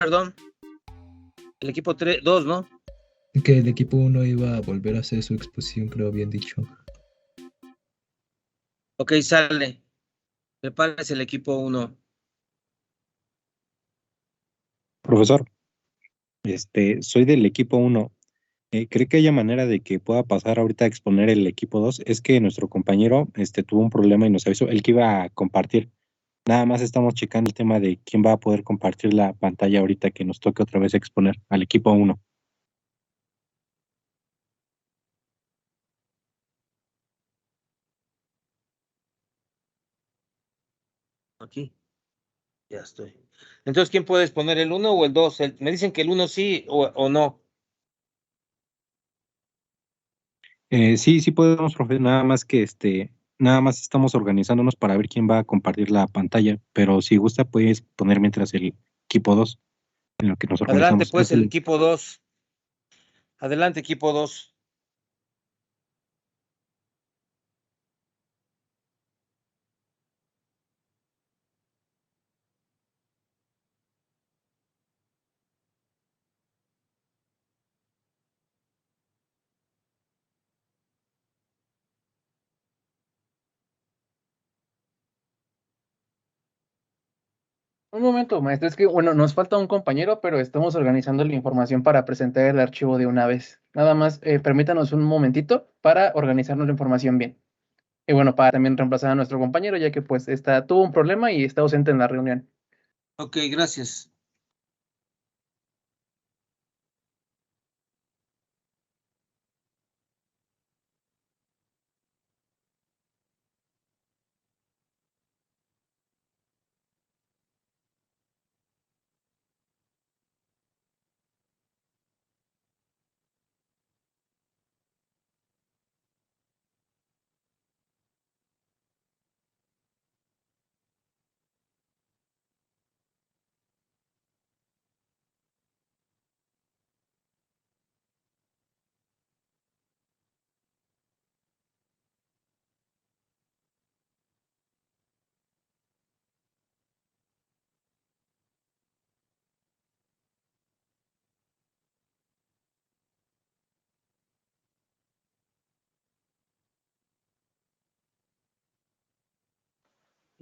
perdón. El equipo 2, ¿no? Que el equipo 1 iba a volver a hacer su exposición, creo habían dicho. Ok, sale. Prepárese el equipo 1. Profesor, soy del equipo 1. ¿Cree que haya manera de que pueda pasar ahorita a exponer el equipo 2? Es que nuestro compañero tuvo un problema y nos avisó, el que iba a compartir. Nada más estamos checando el tema de quién va a poder compartir la pantalla ahorita que nos toque otra vez exponer al equipo 1. Aquí. Ya estoy. Entonces, ¿quién puede exponer, el 1 o el 2? Me dicen que el 1 sí o no. Sí podemos, profe, nada más que nada más estamos organizándonos para ver quién va a compartir la pantalla, pero si gusta puedes poner mientras el equipo 2 en lo que nos Adelante, organizamos. pues, el equipo 2. Adelante, equipo 2. Un momento, maestro, es que, bueno, nos falta un compañero, pero estamos organizando la información para presentar el archivo de una vez. Nada más, permítanos un momentito para organizarnos la información bien. Y bueno, para también reemplazar a nuestro compañero, ya que pues tuvo un problema y está ausente en la reunión. Ok, gracias.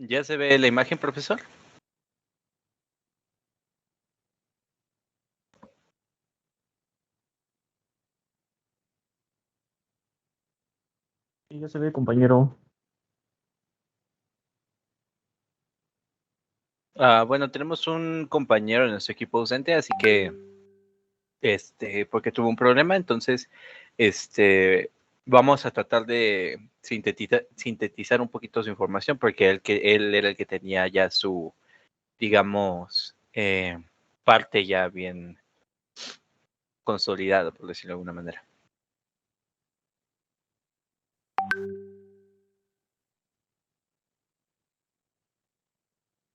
¿Ya se ve la imagen, profesor? Sí, ya se ve, compañero. Bueno, tenemos un compañero en nuestro equipo ausente, así que, porque tuvo un problema, entonces, vamos a tratar de sintetizar un poquito su información, porque él era el que tenía ya su, digamos, parte ya bien consolidada, por decirlo de alguna manera.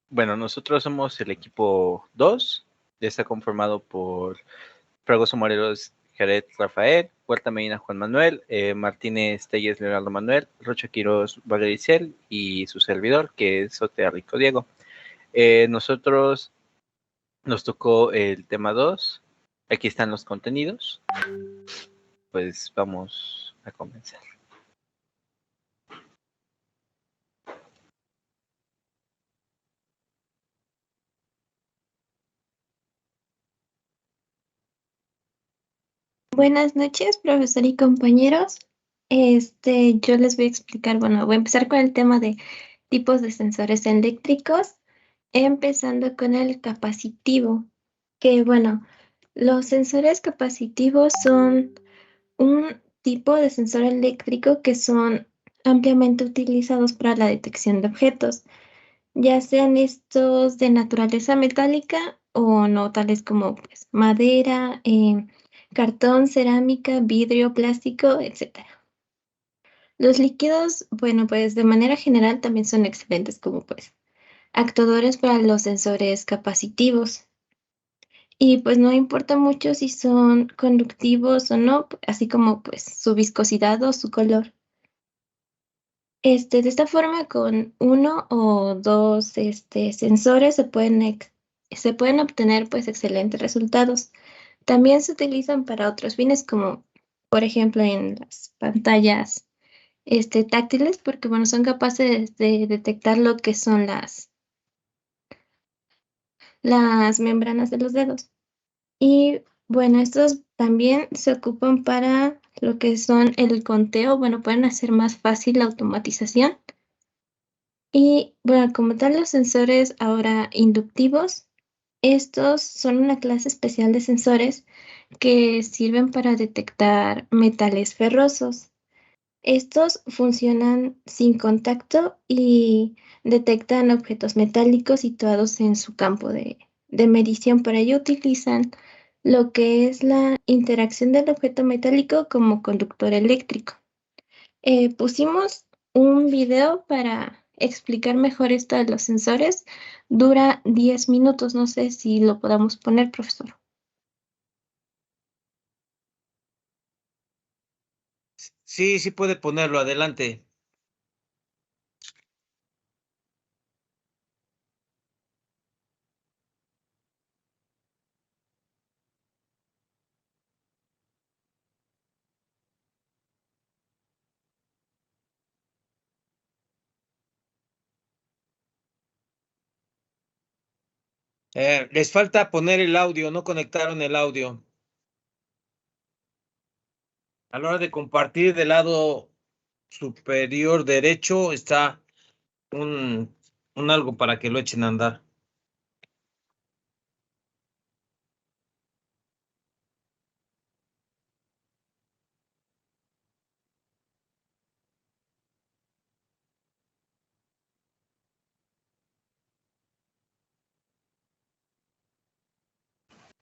Bueno, nosotros somos el equipo 2, ya está conformado por Fragoso Morelos, Jared Rafael, Huerta Medina Juan Manuel, Martínez Telles Leonardo Manuel, Rocha Quiroz Valericel y su servidor, que es Sotea Rico Diego. Nosotros nos tocó el tema 2. Aquí están los contenidos. Pues vamos a comenzar. Buenas noches, profesor y compañeros. Yo les voy a explicar, bueno, voy a empezar con el tema de tipos de sensores eléctricos, empezando con el capacitivo, que bueno, los sensores capacitivos son un tipo de sensor eléctrico que son ampliamente utilizados para la detección de objetos, ya sean estos de naturaleza metálica o no, tales como pues, madera, cartón, cerámica, vidrio, plástico, etc. Los líquidos, bueno, pues de manera general también son excelentes como pues actuadores para los sensores capacitivos. Y pues no importa mucho si son conductivos o no, así como pues su viscosidad o su color. De esta forma, con uno o dos sensores se pueden se pueden obtener pues excelentes resultados. También se utilizan para otros fines como por ejemplo en las pantallas táctiles, porque bueno, son capaces de detectar lo que son las membranas de los dedos. Y bueno, estos también se ocupan para lo que son el conteo, bueno, pueden hacer más fácil la automatización. Y bueno, como tal, los sensores ahora inductivos, estos son una clase especial de sensores que sirven para detectar metales ferrosos. Estos funcionan sin contacto y detectan objetos metálicos situados en su campo de medición. Para ello utilizan lo que es la interacción del objeto metálico como conductor eléctrico. Pusimos un video para explicar mejor esto de los sensores. Dura 10 minutos, no sé si lo podamos poner, profesor. Sí, sí puede ponerlo, adelante. Les falta poner el audio, no conectaron el audio. A la hora de compartir del lado superior derecho está un algo para que lo echen a andar.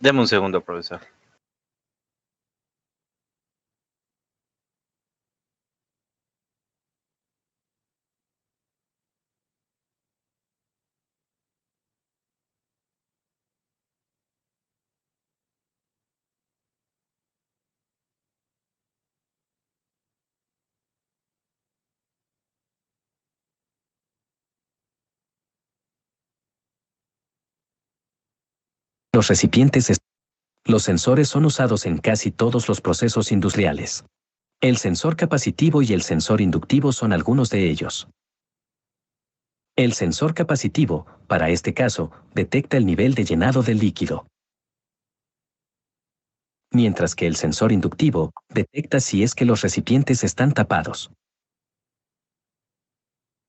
Deme un segundo, profesor. Los recipientes. Los sensores son usados en casi todos los procesos industriales. El sensor capacitivo y el sensor inductivo son algunos de ellos. El sensor capacitivo, para este caso, detecta el nivel de llenado del líquido. Mientras que el sensor inductivo detecta si es que los recipientes están tapados.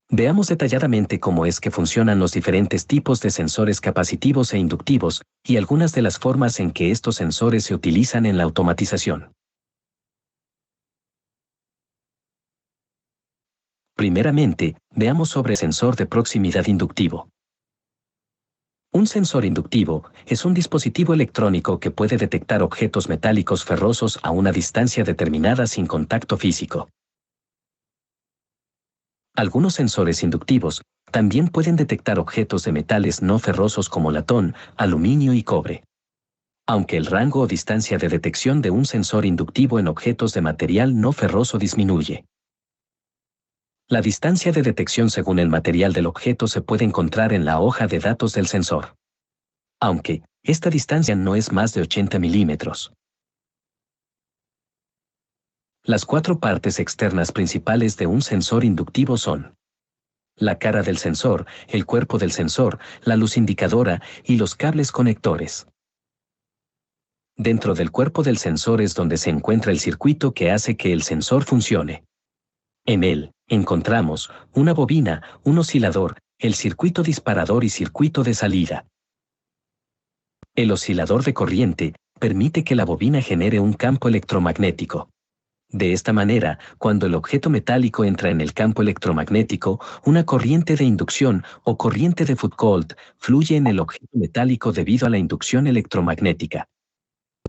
Veamos detalladamente cómo es que funcionan los diferentes tipos de sensores capacitivos e inductivos, y algunas de las formas en que estos sensores se utilizan en la automatización. Primeramente, veamos sobre el sensor de proximidad inductivo. Un sensor inductivo es un dispositivo electrónico que puede detectar objetos metálicos ferrosos a una distancia determinada sin contacto físico. Algunos sensores inductivos también pueden detectar objetos de metales no ferrosos como latón, aluminio y cobre. Aunque el rango o distancia de detección de un sensor inductivo en objetos de material no ferroso disminuye. La distancia de detección según el material del objeto se puede encontrar en la hoja de datos del sensor. Aunque, esta distancia no es más de 80 milímetros. Las 4 partes externas principales de un sensor inductivo son la cara del sensor, el cuerpo del sensor, la luz indicadora y los cables conectores. Dentro del cuerpo del sensor es donde se encuentra el circuito que hace que el sensor funcione. En él, encontramos una bobina, un oscilador, el circuito disparador y circuito de salida. El oscilador de corriente permite que la bobina genere un campo electromagnético. De esta manera, cuando el objeto metálico entra en el campo electromagnético, una corriente de inducción o corriente de Foucault fluye en el objeto metálico debido a la inducción electromagnética.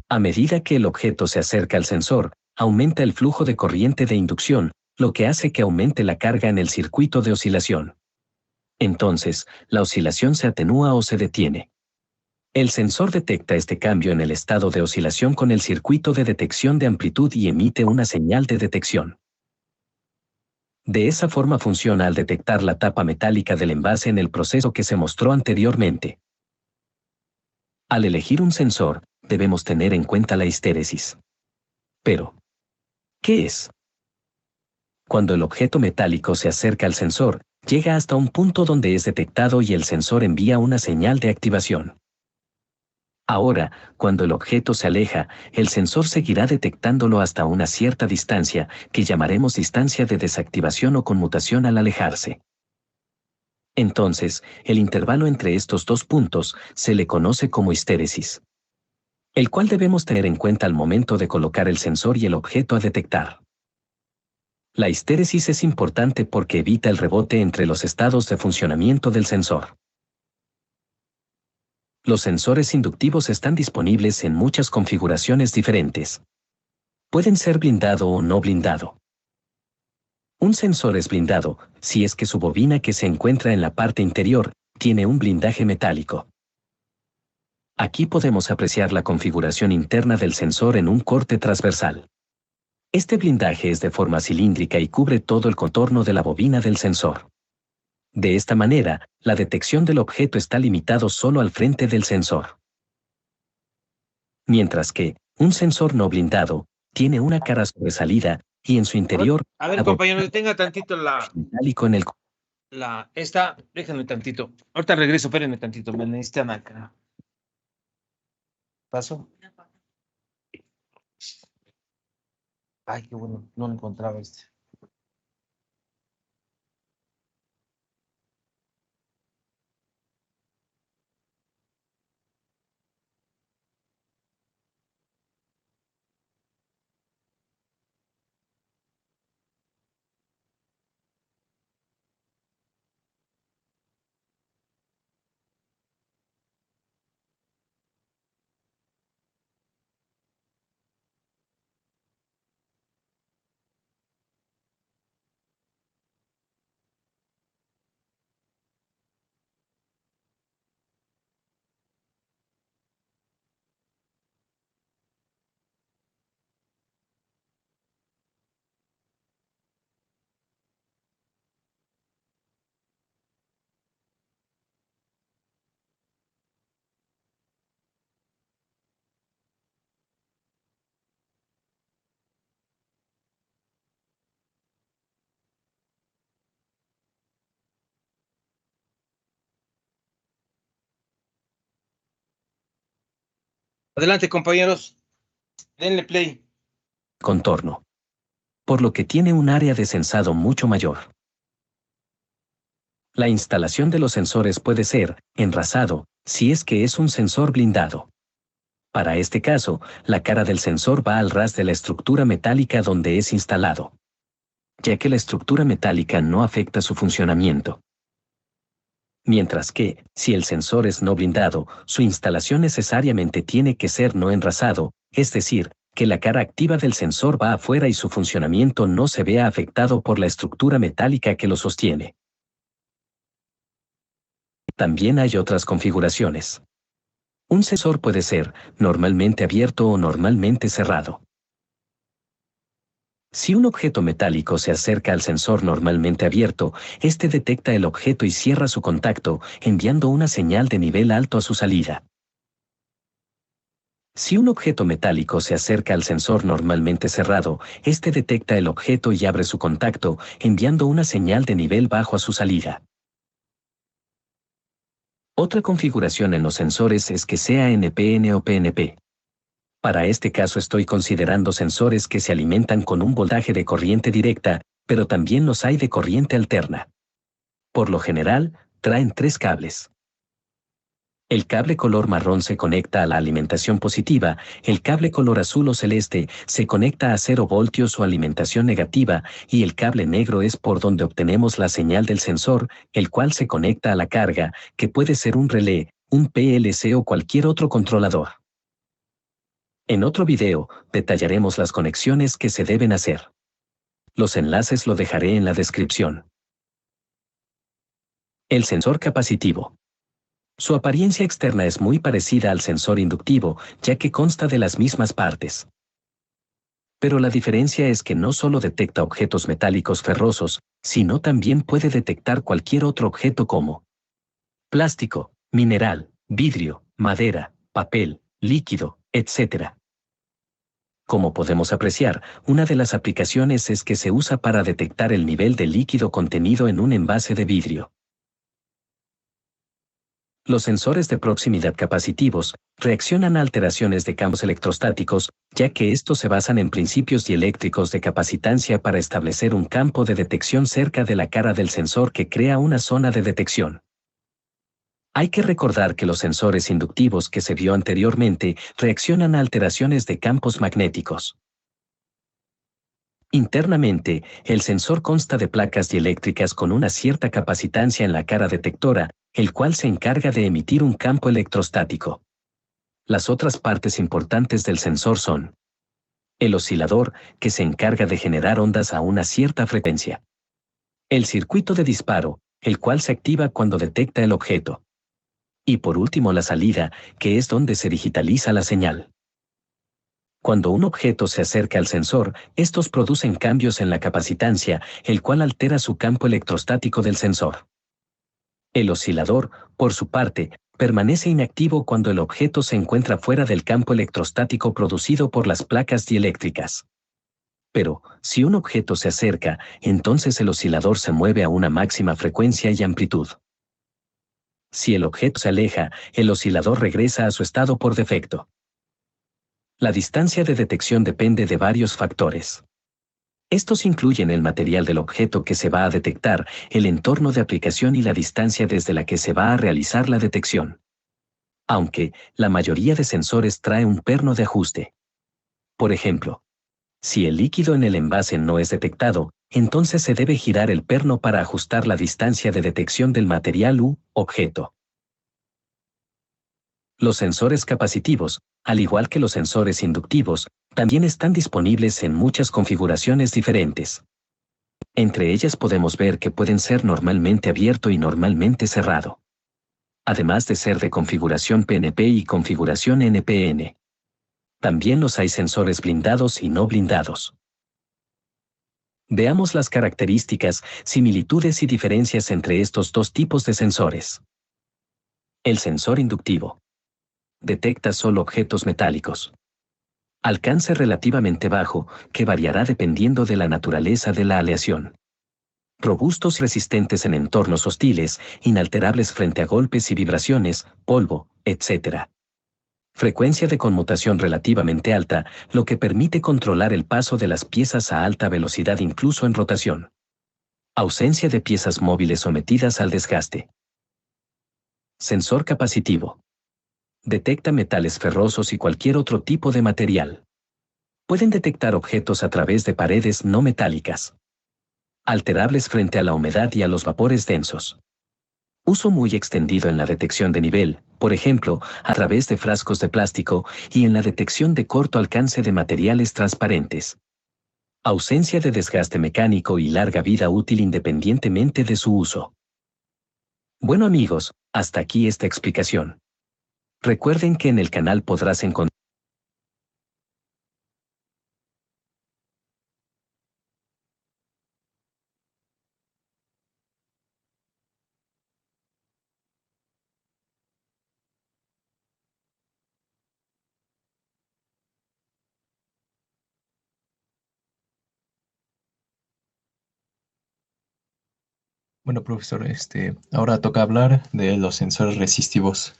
A medida que el objeto se acerca al sensor, aumenta el flujo de corriente de inducción, lo que hace que aumente la carga en el circuito de oscilación. Entonces, la oscilación se atenúa o se detiene. El sensor detecta este cambio en el estado de oscilación con el circuito de detección de amplitud y emite una señal de detección. De esa forma funciona al detectar la tapa metálica del envase en el proceso que se mostró anteriormente. Al elegir un sensor, debemos tener en cuenta la histéresis. Pero, ¿qué es? Cuando el objeto metálico se acerca al sensor, llega hasta un punto donde es detectado y el sensor envía una señal de activación. Ahora, cuando el objeto se aleja, el sensor seguirá detectándolo hasta una cierta distancia, que llamaremos distancia de desactivación o conmutación al alejarse. Entonces, el intervalo entre estos dos puntos se le conoce como histéresis, el cual debemos tener en cuenta al momento de colocar el sensor y el objeto a detectar. La histéresis es importante porque evita el rebote entre los estados de funcionamiento del sensor. Los sensores inductivos están disponibles en muchas configuraciones diferentes. Pueden ser blindado o no blindado. Un sensor es blindado si es que su bobina que se encuentra en la parte interior tiene un blindaje metálico. Aquí podemos apreciar la configuración interna del sensor en un corte transversal. Este blindaje es de forma cilíndrica y cubre todo el contorno de la bobina del sensor. De esta manera, la detección del objeto está limitado solo al frente del sensor. Mientras que, un sensor no blindado, tiene una cara sobresalida, y en su interior... A ver, la compañero, bobina detenga tantito metálico en el... déjenme tantito. Ahorita regreso, espérenme tantito, me necesitan acá. ¿Paso? Ay, qué bueno, no lo encontraba este. Adelante, compañeros. Denle play. contorno. Por lo que tiene un área de sensado mucho mayor. La instalación de los sensores puede ser enrasado, si es que es un sensor blindado. Para este caso, la cara del sensor va al ras de la estructura metálica donde es instalado, ya que la estructura metálica no afecta su funcionamiento. Mientras que, si el sensor es no blindado, su instalación necesariamente tiene que ser no enrasado, es decir, que la cara activa del sensor va afuera y su funcionamiento no se vea afectado por la estructura metálica que lo sostiene. También hay otras configuraciones. Un sensor puede ser normalmente abierto o normalmente cerrado. Si un objeto metálico se acerca al sensor normalmente abierto, este detecta el objeto y cierra su contacto, enviando una señal de nivel alto a su salida. Si un objeto metálico se acerca al sensor normalmente cerrado, este detecta el objeto y abre su contacto, enviando una señal de nivel bajo a su salida. Otra configuración en los sensores es que sea NPN o PNP. Para este caso estoy considerando sensores que se alimentan con un voltaje de corriente directa, pero también los hay de corriente alterna. Por lo general, traen 3 cables. El cable color marrón se conecta a la alimentación positiva, el cable color azul o celeste se conecta a 0 voltios o alimentación negativa, y el cable negro es por donde obtenemos la señal del sensor, el cual se conecta a la carga, que puede ser un relé, un PLC o cualquier otro controlador. En otro video, detallaremos las conexiones que se deben hacer. Los enlaces lo dejaré en la descripción. El sensor capacitivo. Su apariencia externa es muy parecida al sensor inductivo, ya que consta de las mismas partes. Pero la diferencia es que no solo detecta objetos metálicos ferrosos, sino también puede detectar cualquier otro objeto como plástico, mineral, vidrio, madera, papel, líquido, etc. Como podemos apreciar, una de las aplicaciones es que se usa para detectar el nivel de líquido contenido en un envase de vidrio. Los sensores de proximidad capacitivos reaccionan a alteraciones de campos electrostáticos, ya que estos se basan en principios dieléctricos de capacitancia para establecer un campo de detección cerca de la cara del sensor que crea una zona de detección. Hay que recordar que los sensores inductivos que se vio anteriormente reaccionan a alteraciones de campos magnéticos. Internamente, el sensor consta de placas dieléctricas con una cierta capacitancia en la cara detectora, el cual se encarga de emitir un campo electrostático. Las otras partes importantes del sensor son el oscilador, que se encarga de generar ondas a una cierta frecuencia. El circuito de disparo, el cual se activa cuando detecta el objeto. Y por último la salida, que es donde se digitaliza la señal. Cuando un objeto se acerca al sensor, estos producen cambios en la capacitancia, el cual altera su campo electrostático del sensor. El oscilador, por su parte, permanece inactivo cuando el objeto se encuentra fuera del campo electrostático producido por las placas dieléctricas. Pero, si un objeto se acerca, entonces el oscilador se mueve a una máxima frecuencia y amplitud. Si el objeto se aleja, el oscilador regresa a su estado por defecto. La distancia de detección depende de varios factores. Estos incluyen el material del objeto que se va a detectar, el entorno de aplicación y la distancia desde la que se va a realizar la detección. Aunque, la mayoría de sensores trae un perno de ajuste. Por ejemplo, si el líquido en el envase no es detectado, entonces se debe girar el perno para ajustar la distancia de detección del material u objeto. Los sensores capacitivos, al igual que los sensores inductivos, también están disponibles en muchas configuraciones diferentes. Entre ellas podemos ver que pueden ser normalmente abierto y normalmente cerrado. Además de ser de configuración PNP y configuración NPN. También los hay sensores blindados y no blindados. Veamos las características, similitudes y diferencias entre estos dos tipos de sensores. El sensor inductivo. Detecta solo objetos metálicos. Alcance relativamente bajo, que variará dependiendo de la naturaleza de la aleación. Robustos y resistentes en entornos hostiles, inalterables frente a golpes y vibraciones, polvo, etc. Frecuencia de conmutación relativamente alta, lo que permite controlar el paso de las piezas a alta velocidad incluso en rotación. Ausencia de piezas móviles sometidas al desgaste. Sensor capacitivo. Detecta metales ferrosos y cualquier otro tipo de material. Pueden detectar objetos a través de paredes no metálicas. Alterables frente a la humedad y a los vapores densos. Uso muy extendido en la detección de nivel, por ejemplo, a través de frascos de plástico, y en la detección de corto alcance de materiales transparentes. Ausencia de desgaste mecánico y larga vida útil independientemente de su uso. Bueno amigos, hasta aquí esta explicación. Recuerden que en el canal podrás encontrar Bueno, profesor, ahora toca hablar de los sensores resistivos.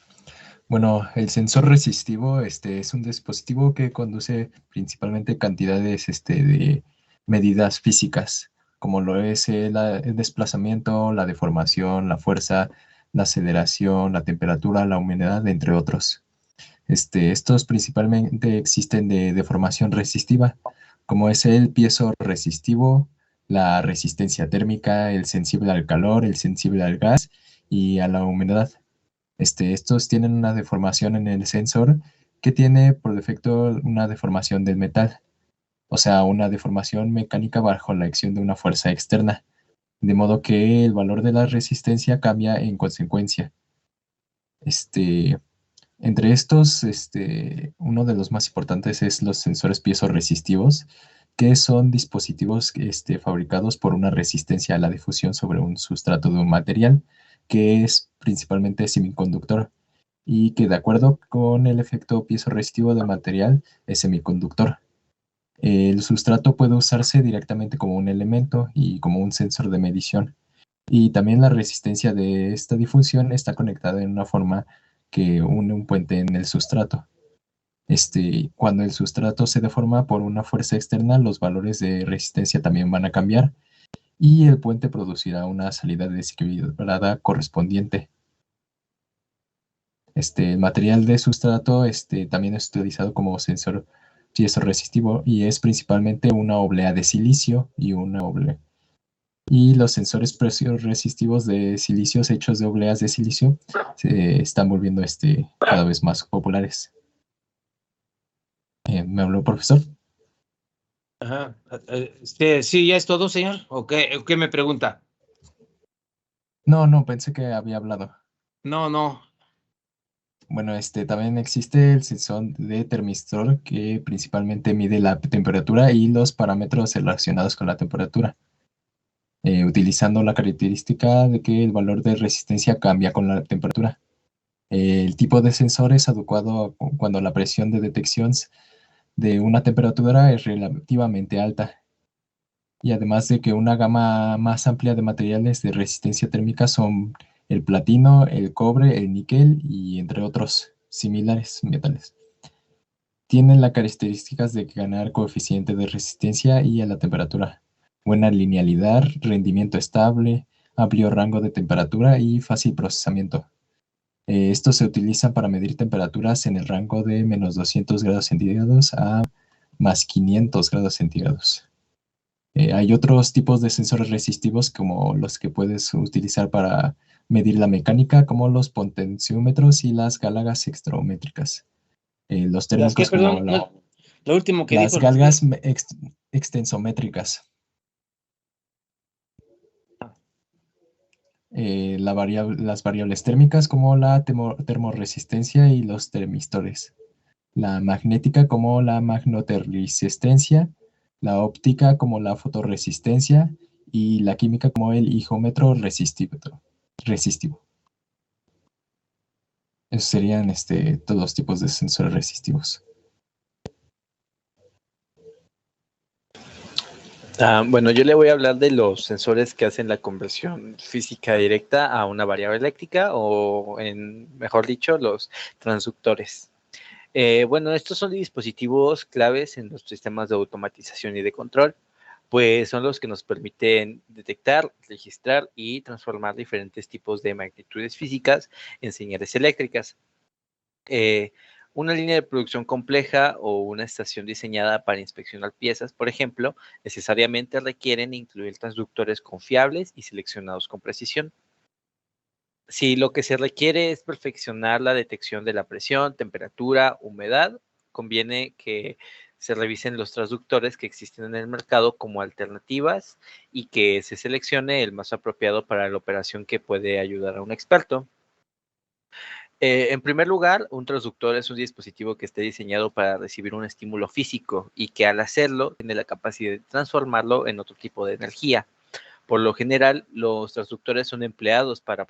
Bueno, el sensor resistivo, es un dispositivo que conduce principalmente cantidades, de medidas físicas, como lo es el desplazamiento, la deformación, la fuerza, la aceleración, la temperatura, la humedad, entre otros. Estos principalmente existen de deformación resistiva, como es el piezo resistivo, la resistencia térmica, el sensible al calor, el sensible al gas y a la humedad. Estos tienen una deformación en el sensor que tiene por defecto una deformación del metal, o sea, una deformación mecánica bajo la acción de una fuerza externa, de modo que el valor de la resistencia cambia en consecuencia. Entre estos, uno de los más importantes es los sensores piezoresistivos, que son dispositivos fabricados por una resistencia a la difusión sobre un sustrato de un material, que es principalmente semiconductor, y que de acuerdo con el efecto piezoresistivo del material es semiconductor. El sustrato puede usarse directamente como un elemento y como un sensor de medición. Y también la resistencia de esta difusión está conectada en una forma que une un puente en el sustrato. Cuando el sustrato se deforma por una fuerza externa, los valores de resistencia también van a cambiar y el puente producirá una salida desequilibrada correspondiente. El material de sustrato también es utilizado como sensor piezoresistivo y es principalmente una oblea de silicio y una oblea. Y los sensores piezoresistivos de silicios hechos de obleas de silicio se están volviendo cada vez más populares. ¿Me habló, profesor? Ajá. Sí, ¿ya es todo, señor? ¿O qué me pregunta? No, pensé que había hablado. No. Bueno, también existe el sensor de termistor que principalmente mide la temperatura y los parámetros relacionados con la temperatura, utilizando la característica de que el valor de resistencia cambia con la temperatura. El tipo de sensor es adecuado cuando la presión de detección de una temperatura es relativamente alta. Y además de que una gama más amplia de materiales de resistencia térmica son el platino, el cobre, el níquel y entre otros similares metales. Tienen las características de ganar coeficiente de resistencia y a la temperatura, buena linealidad, rendimiento estable, amplio rango de temperatura y fácil procesamiento. Estos se utilizan para medir temperaturas en el rango de menos 200 grados centígrados a más 500 grados centígrados. Hay otros tipos de sensores resistivos como los que puedes utilizar para medir la mecánica, como los potenciómetros y las galgas extrométricas. Los ¿Las qué, térmicos como perdón? Lo último que las dijo. galgas extensométricas. Las variables térmicas como la termoresistencia y los termistores. La magnética como la magnoterresistencia, la óptica como la fotoresistencia y la química como el hijómetro resistivo. Esos serían todos los tipos de sensores resistivos. Bueno, yo le voy a hablar de los sensores que hacen la conversión física directa a una variable eléctrica o, mejor dicho, los transductores. Bueno, estos son dispositivos claves en los sistemas de automatización y de control, pues son los que nos permiten detectar, registrar y transformar diferentes tipos de magnitudes físicas en señales eléctricas. Una línea de producción compleja o una estación diseñada para inspeccionar piezas, por ejemplo, necesariamente requieren incluir transductores confiables y seleccionados con precisión. Si lo que se requiere es perfeccionar la detección de la presión, temperatura, humedad, conviene que se revisen los transductores que existen en el mercado como alternativas y que se seleccione el más apropiado para la operación que puede ayudar a un experto. En primer lugar, un transductor es un dispositivo que esté diseñado para recibir un estímulo físico y que al hacerlo tiene la capacidad de transformarlo en otro tipo de energía. Por lo general, los transductores son empleados para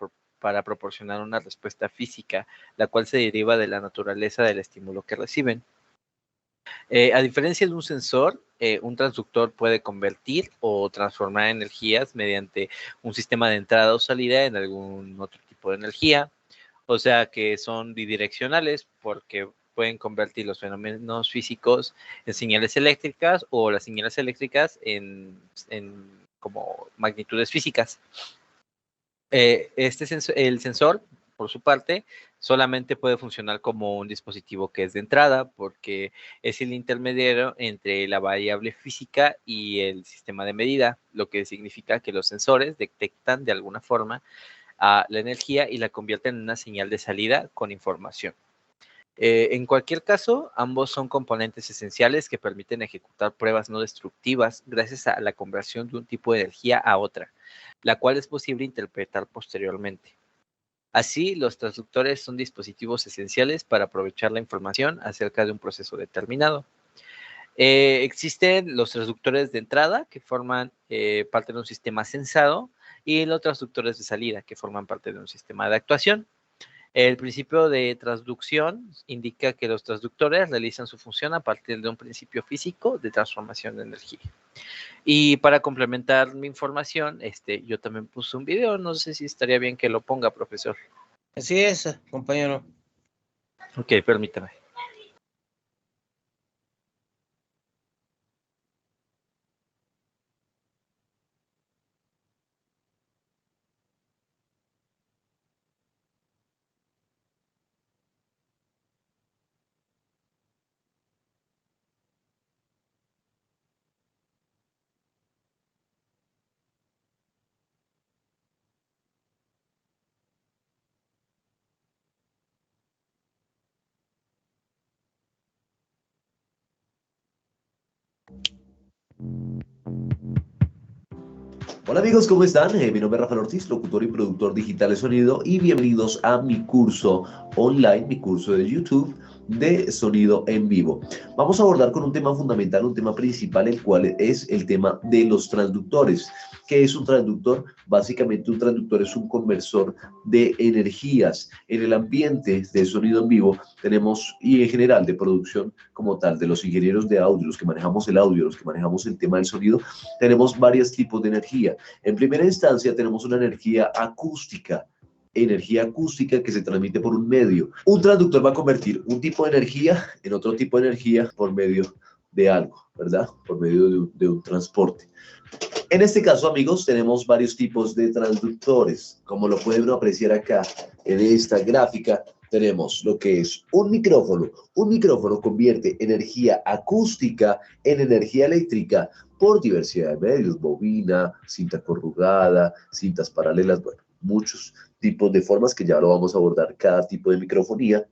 proporcionar una respuesta física, la cual se deriva de la naturaleza del estímulo que reciben. A diferencia de un sensor, un transductor puede convertir o transformar energías mediante un sistema de entrada o salida en algún otro tipo de energía. O sea que son bidireccionales porque pueden convertir los fenómenos físicos en señales eléctricas o las señales eléctricas en como magnitudes físicas. El sensor, por su parte, solamente puede funcionar como un dispositivo que es de entrada porque es el intermediario entre la variable física y el sistema de medida, lo que significa que los sensores detectan de alguna forma a la energía y la convierten en una señal de salida con información. En cualquier caso, ambos son componentes esenciales que permiten ejecutar pruebas no destructivas gracias a la conversión de un tipo de energía a otra, la cual es posible interpretar posteriormente. Así, los transductores son dispositivos esenciales para aprovechar la información acerca de un proceso determinado. Existen los transductores de entrada que forman parte de un sistema sensado y los transductores de salida que forman parte de un sistema de actuación. El principio de transducción indica que los transductores realizan su función a partir de un principio físico de transformación de energía. Y para complementar mi información, yo también puse un video, no sé si estaría bien que lo ponga, profesor. Así es, compañero. Ok, permítame. Hola amigos, ¿cómo están? Mi nombre es Rafael Ortiz, locutor y productor digital de sonido y bienvenidos a mi curso online, mi curso de YouTube de sonido en vivo. Vamos a abordar con un tema fundamental, un tema principal, el cual es el tema de los transductores. ¿Qué es un transductor? Básicamente un transductor es un conversor de energías. En el ambiente de sonido en vivo tenemos, y en general de producción como tal, de los ingenieros de audio, los que manejamos el audio, los que manejamos el tema del sonido, tenemos varios tipos de energía. En primera instancia tenemos una energía acústica que se transmite por un medio. Un transductor va a convertir un tipo de energía en otro tipo de energía por medio de algo, ¿verdad? Por medio de un transporte. En este caso, amigos, tenemos varios tipos de transductores. Como lo pueden apreciar acá en esta gráfica, tenemos lo que es un micrófono. Un micrófono convierte energía acústica en energía eléctrica por diversidad de medios, bobina, cinta corrugada, cintas paralelas, bueno, muchos tipos de formas que ya lo vamos a abordar cada tipo de microfonía.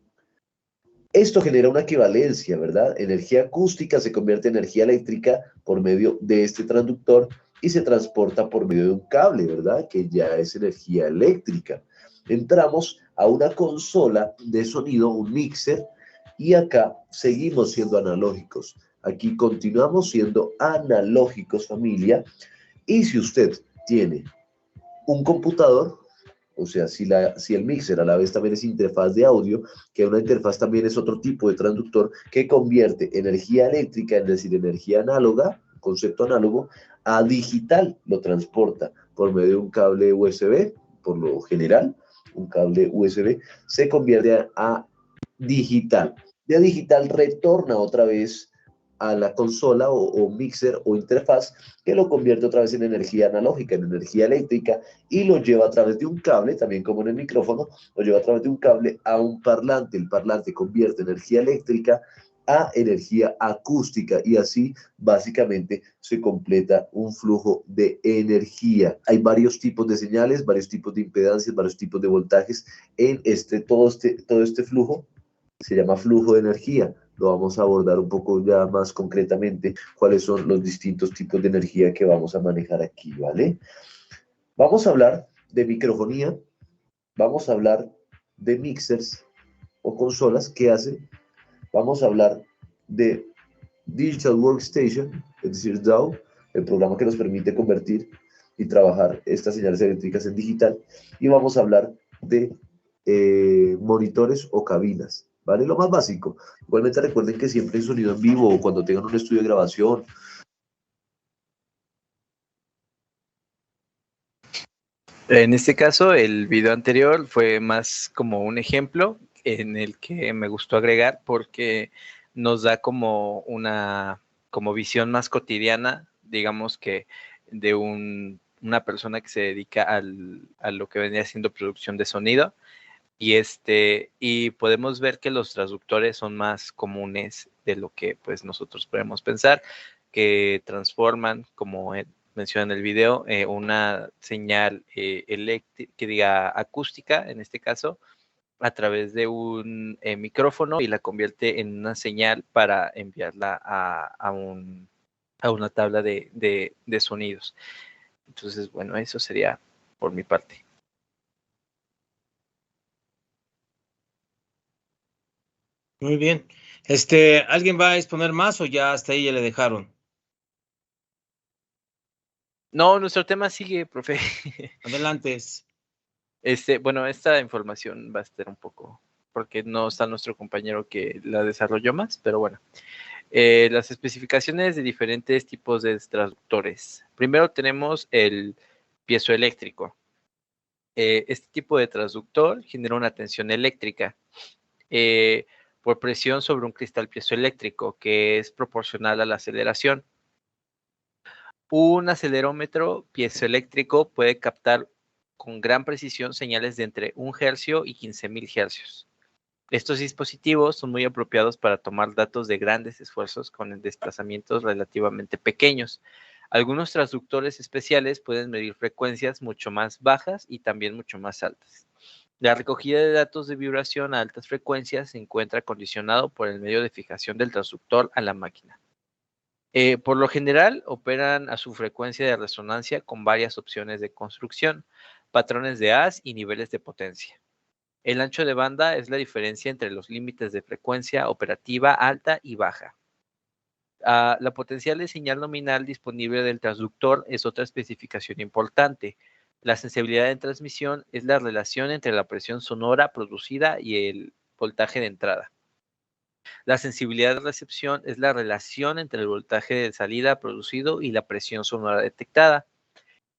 Esto genera una equivalencia, ¿verdad? Energía acústica se convierte en energía eléctrica por medio de este transductor y se transporta por medio de un cable, ¿verdad? Que ya es energía eléctrica. Entramos a una consola de sonido, un mixer, y acá seguimos siendo analógicos. Aquí continuamos siendo analógicos, familia. Y si usted tiene un computador, o sea, si el mixer a la vez también es interfaz de audio, que una interfaz también es otro tipo de transductor que convierte energía eléctrica, es decir, energía análoga, concepto análogo, a digital, lo transporta por medio de un cable USB, por lo general, un cable USB, se convierte a digital. De digital retorna otra vez a la consola o mixer o interfaz que lo convierte otra vez en energía analógica, en energía eléctrica y lo lleva a través de un cable, también como en el micrófono, lo lleva a través de un cable a un parlante. El parlante convierte energía eléctrica a energía acústica y así básicamente se completa un flujo de energía. Hay varios tipos de señales, varios tipos de impedancias, varios tipos de voltajes en todo este flujo. Se llama flujo de energía. Lo vamos a abordar un poco ya más concretamente, cuáles son los distintos tipos de energía que vamos a manejar aquí, ¿vale? Vamos a hablar de microfonía, vamos a hablar de mixers o consolas que hacen, vamos a hablar de Digital Workstation, es decir, DAW, el programa que nos permite convertir y trabajar estas señales eléctricas en digital, y vamos a hablar de monitores o cabinas, ¿vale? Lo más básico. Igualmente recuerden que siempre en sonido en vivo o cuando tengan un estudio de grabación. En este caso, el video anterior fue más como un ejemplo en el que me gustó agregar porque nos da como una visión más cotidiana, digamos que de una persona que se dedica a lo que venía siendo producción de sonido. Y podemos ver que los transductores son más comunes de lo que pues nosotros podemos pensar, que transforman, como menciona en el video, una señal eléctrica, que diga acústica en este caso, a través de un micrófono y la convierte en una señal para enviarla a una tabla de sonidos. Entonces, bueno, eso sería por mi parte. Muy bien. ¿Alguien va a exponer más o ya hasta ahí ya le dejaron? No, nuestro tema sigue, profe. Adelante. Bueno, esta información va a estar un poco, porque no está nuestro compañero que la desarrolló más, pero bueno. Las especificaciones de diferentes tipos de transductores. Primero tenemos el piezoeléctrico. Este tipo de transductor genera una tensión eléctrica por presión sobre un cristal piezoeléctrico que es proporcional a la aceleración. Un acelerómetro piezoeléctrico puede captar con gran precisión señales de entre 1 hercio y 15.000 hercios. Estos dispositivos son muy apropiados para tomar datos de grandes esfuerzos con desplazamientos relativamente pequeños. Algunos transductores especiales pueden medir frecuencias mucho más bajas y también mucho más altas. La recogida de datos de vibración a altas frecuencias se encuentra condicionado por el medio de fijación del transductor a la máquina. Por lo general, operan a su frecuencia de resonancia con varias opciones de construcción, patrones de haz y niveles de potencia. El ancho de banda es la diferencia entre los límites de frecuencia operativa alta y baja. La potencial de señal nominal disponible del transductor es otra especificación importante. La sensibilidad de transmisión es la relación entre la presión sonora producida y el voltaje de entrada. La sensibilidad de recepción es la relación entre el voltaje de salida producido y la presión sonora detectada.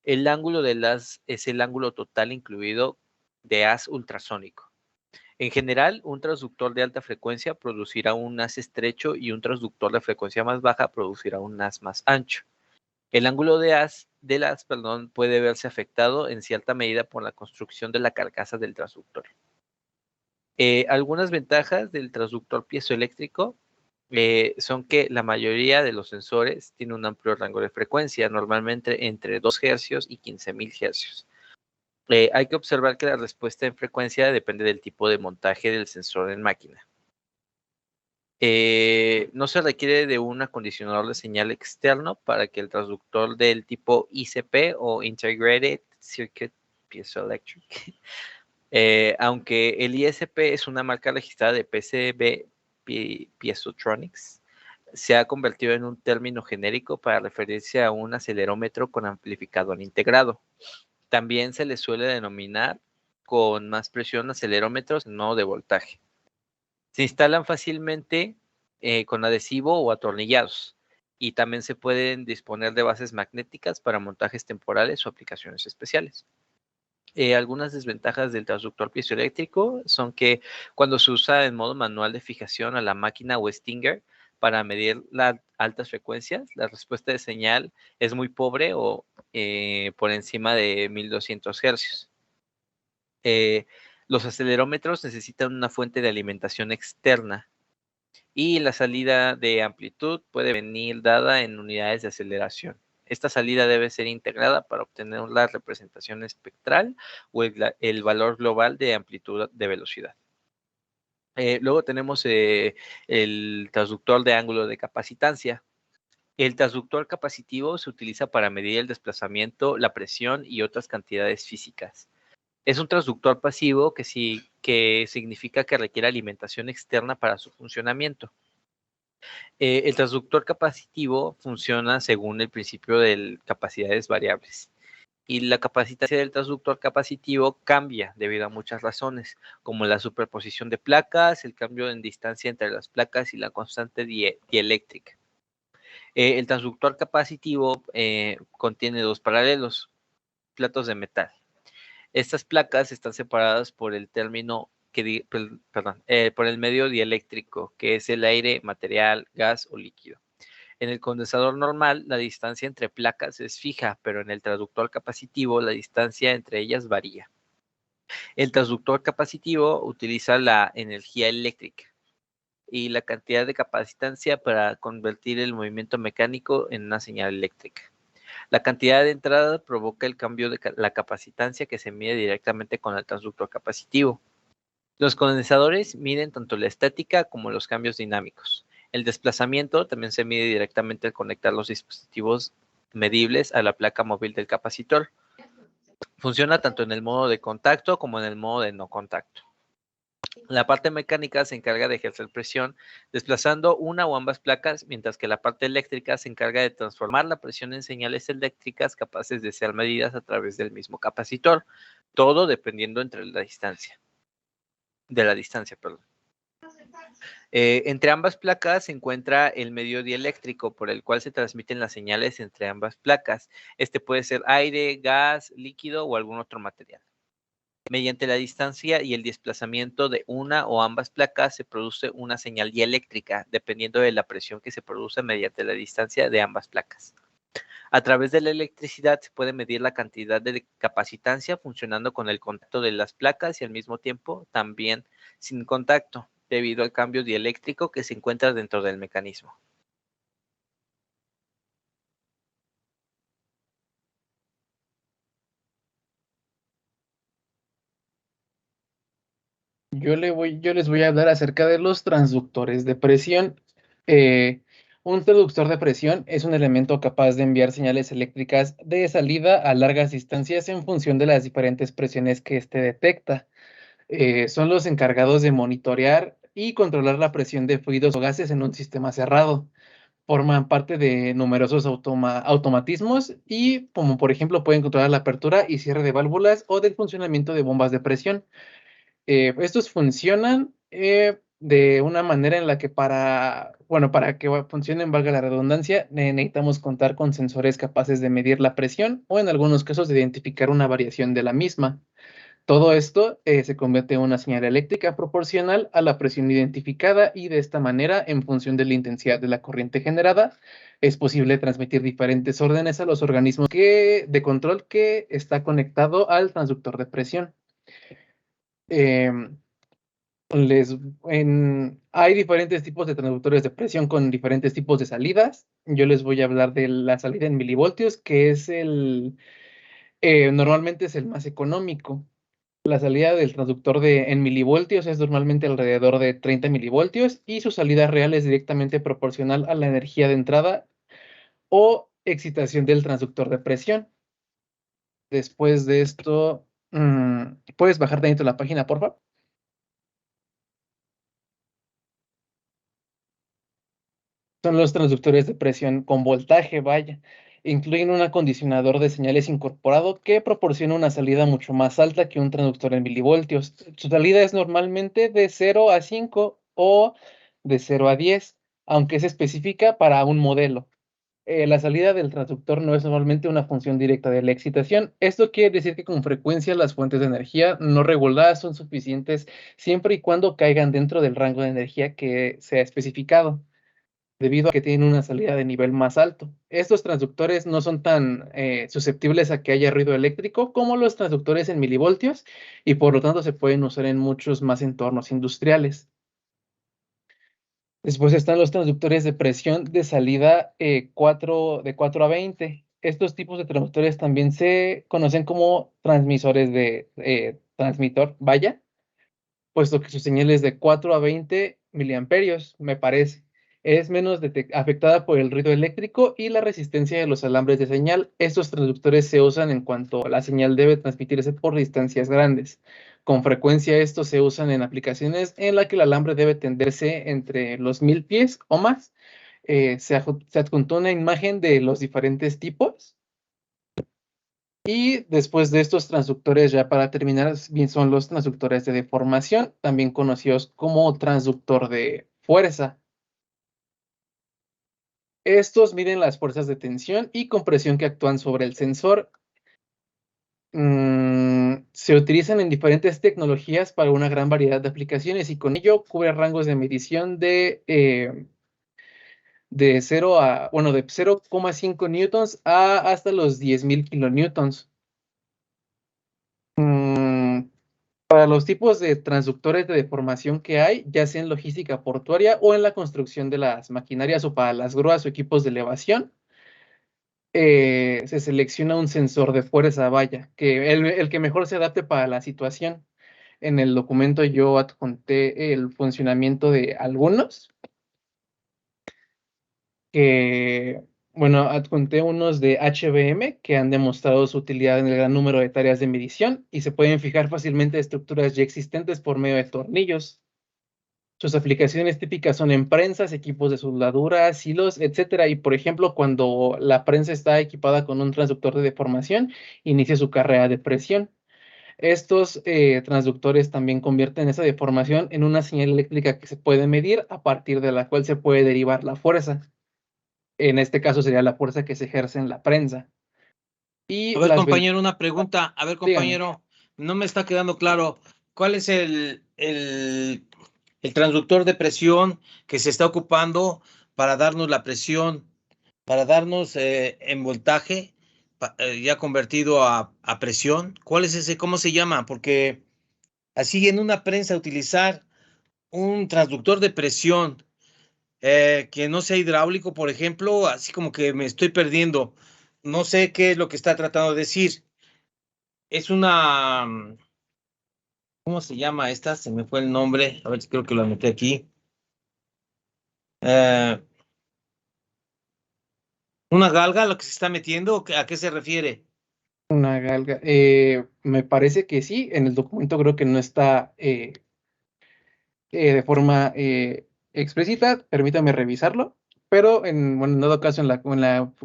El ángulo del haz es el ángulo total incluido de haz ultrasónico. En general, un transductor de alta frecuencia producirá un haz estrecho y un transductor de frecuencia más baja producirá un haz más ancho. El ángulo del haz puede verse afectado en cierta medida por la construcción de la carcasa del transductor. Algunas ventajas del transductor piezoeléctrico son que la mayoría de los sensores tiene un amplio rango de frecuencia, normalmente entre 2 hercios y 15.000 hercios. Hay que observar que la respuesta en frecuencia depende del tipo de montaje del sensor en máquina. No se requiere de un acondicionador de señal externo para que el transductor del tipo ICP o Integrated Circuit Piezoelectric, aunque el ISP es una marca registrada de PCB Piezotronics, se ha convertido en un término genérico para referirse a un acelerómetro con amplificador integrado. También se le suele denominar con más presión acelerómetros no de voltaje. Se instalan fácilmente con adhesivo o atornillados y también se pueden disponer de bases magnéticas para montajes temporales o aplicaciones especiales. Algunas desventajas del transductor piezoeléctrico son que cuando se usa en modo manual de fijación a la máquina o Stinger para medir las altas frecuencias, la respuesta de señal es muy pobre o por encima de 1200 hercios. Los acelerómetros necesitan una fuente de alimentación externa y la salida de amplitud puede venir dada en unidades de aceleración. Esta salida debe ser integrada para obtener la representación espectral o el valor global de amplitud de velocidad. Luego tenemos el transductor de ángulo de capacitancia. El transductor capacitivo se utiliza para medir el desplazamiento, la presión y otras cantidades físicas. Es un transductor pasivo que significa que requiere alimentación externa para su funcionamiento. El transductor capacitivo funciona según el principio de capacidades variables. Y la capacitancia del transductor capacitivo cambia debido a muchas razones, como la superposición de placas, el cambio en distancia entre las placas y la constante dieléctrica. El transductor capacitivo contiene dos paralelos, platos de metal. Estas placas están separadas por el por el medio dieléctrico, que es el aire, material, gas o líquido. En el condensador normal, la distancia entre placas es fija, pero en el transductor capacitivo, la distancia entre ellas varía. El transductor capacitivo utiliza la energía eléctrica y la cantidad de capacitancia para convertir el movimiento mecánico en una señal eléctrica. La cantidad de entrada provoca el cambio de la capacitancia que se mide directamente con el transductor capacitivo. Los condensadores miden tanto la estática como los cambios dinámicos. El desplazamiento también se mide directamente al conectar los dispositivos medibles a la placa móvil del capacitor. Funciona tanto en el modo de contacto como en el modo de no contacto. La parte mecánica se encarga de ejercer presión desplazando una o ambas placas, mientras que la parte eléctrica se encarga de transformar la presión en señales eléctricas capaces de ser medidas a través del mismo capacitor, todo dependiendo de la distancia. Entre ambas placas se encuentra el medio dieléctrico por el cual se transmiten las señales entre ambas placas. Este puede ser aire, gas, líquido o algún otro material. Mediante la distancia y el desplazamiento de una o ambas placas se produce una señal dieléctrica, dependiendo de la presión que se produce mediante la distancia de ambas placas. A través de la electricidad se puede medir la cantidad de capacitancia funcionando con el contacto de las placas y al mismo tiempo también sin contacto, debido al cambio dieléctrico que se encuentra dentro del mecanismo. Yo les voy a hablar acerca de los transductores de presión. Un transductor de presión es un elemento capaz de enviar señales eléctricas de salida a largas distancias en función de las diferentes presiones que éste detecta. Son los encargados de monitorear y controlar la presión de fluidos o gases en un sistema cerrado. Forman parte de numerosos automatismos y, como por ejemplo, pueden controlar la apertura y cierre de válvulas o del funcionamiento de bombas de presión. Estos funcionan de una manera en la que para que funcionen, valga la redundancia, necesitamos contar con sensores capaces de medir la presión o en algunos casos de identificar una variación de la misma. Todo esto se convierte en una señal eléctrica proporcional a la presión identificada y de esta manera, en función de la intensidad de la corriente generada, es posible transmitir diferentes órdenes a los organismos de control que está conectado al transductor de presión. Em, Hay diferentes tipos de transductores de presión con diferentes tipos de salidas. Yo les voy a hablar de la salida en milivoltios, que es normalmente es el más económico. La salida del transductor en milivoltios es normalmente alrededor de 30 milivoltios y su salida real es directamente proporcional a la energía de entrada o excitación del transductor de presión. Después de esto, ¿puedes bajar dentro de la página, por favor? Son los transductores de presión con voltaje, vaya. Incluyen un acondicionador de señales incorporado que proporciona una salida mucho más alta que un transductor en milivoltios. Su salida es normalmente de 0 a 5 o de 0 a 10, aunque es específica para un modelo. La salida del transductor no es normalmente una función directa de la excitación. Esto quiere decir que con frecuencia las fuentes de energía no reguladas son suficientes siempre y cuando caigan dentro del rango de energía que se ha especificado, debido a que tienen una salida de nivel más alto. Estos transductores no son tan susceptibles a que haya ruido eléctrico como los transductores en milivoltios y por lo tanto se pueden usar en muchos más entornos industriales. Después están los transductores de presión de salida de 4 a 20. Estos tipos de transductores también se conocen como transmisores de transmitor, vaya, puesto que su señal es de 4 a 20 miliamperios, me parece. Es menos afectada por el ruido eléctrico y la resistencia de los alambres de señal. Estos transductores se usan en cuanto la señal debe transmitirse por distancias grandes. Con frecuencia estos se usan en aplicaciones en las que el alambre debe tenderse entre los 1000 pies o más. Se adjuntó una imagen de los diferentes tipos. Y después de estos transductores, ya para terminar, bien son los transductores de deformación, también conocidos como transductor de fuerza. Estos miden las fuerzas de tensión y compresión que actúan sobre el sensor. Se utilizan en diferentes tecnologías para una gran variedad de aplicaciones y con ello cubre rangos de medición de 0,5 newtons hasta los 10.000 kilonewtons. Para los tipos de transductores de deformación que hay, ya sea en logística portuaria o en la construcción de las maquinarias o para las grúas o equipos de elevación, se selecciona un sensor de fuerza, vaya, que el que mejor se adapte para la situación. En el documento yo adjunté el funcionamiento de algunos que Bueno, adjunté unos de HBM que han demostrado su utilidad en el gran número de tareas de medición y se pueden fijar fácilmente estructuras ya existentes por medio de tornillos. Sus aplicaciones típicas son en prensas, equipos de soldadura, hilos, etcétera. Y por ejemplo, cuando la prensa está equipada con un transductor de deformación, inicia su carrera de presión. Estos transductores también convierten esa deformación en una señal eléctrica que se puede medir, a partir de la cual se puede derivar la fuerza. En este caso sería la fuerza que se ejerce en la prensa. Y A ver, las compañero, una pregunta. A ver, dígame. compañero, no me está quedando claro. ¿Cuál es el transductor de presión que se está ocupando para darnos la presión, para darnos en voltaje ya convertido a presión? ¿Cuál es ese? ¿Cómo se llama? Porque así en una prensa utilizar un transductor de presión que no sea hidráulico, por ejemplo, así como que me estoy perdiendo. No sé qué es lo que está tratando de decir. Es una, ¿cómo se llama esta? Se me fue el nombre. A ver si creo que lo anoté aquí. Eh, ¿Una galga lo que se está metiendo? ¿A qué se refiere? Una galga. Me parece que sí. En el documento creo que no está de forma explícita. Permítame revisarlo. Pero bueno, en dado caso, en la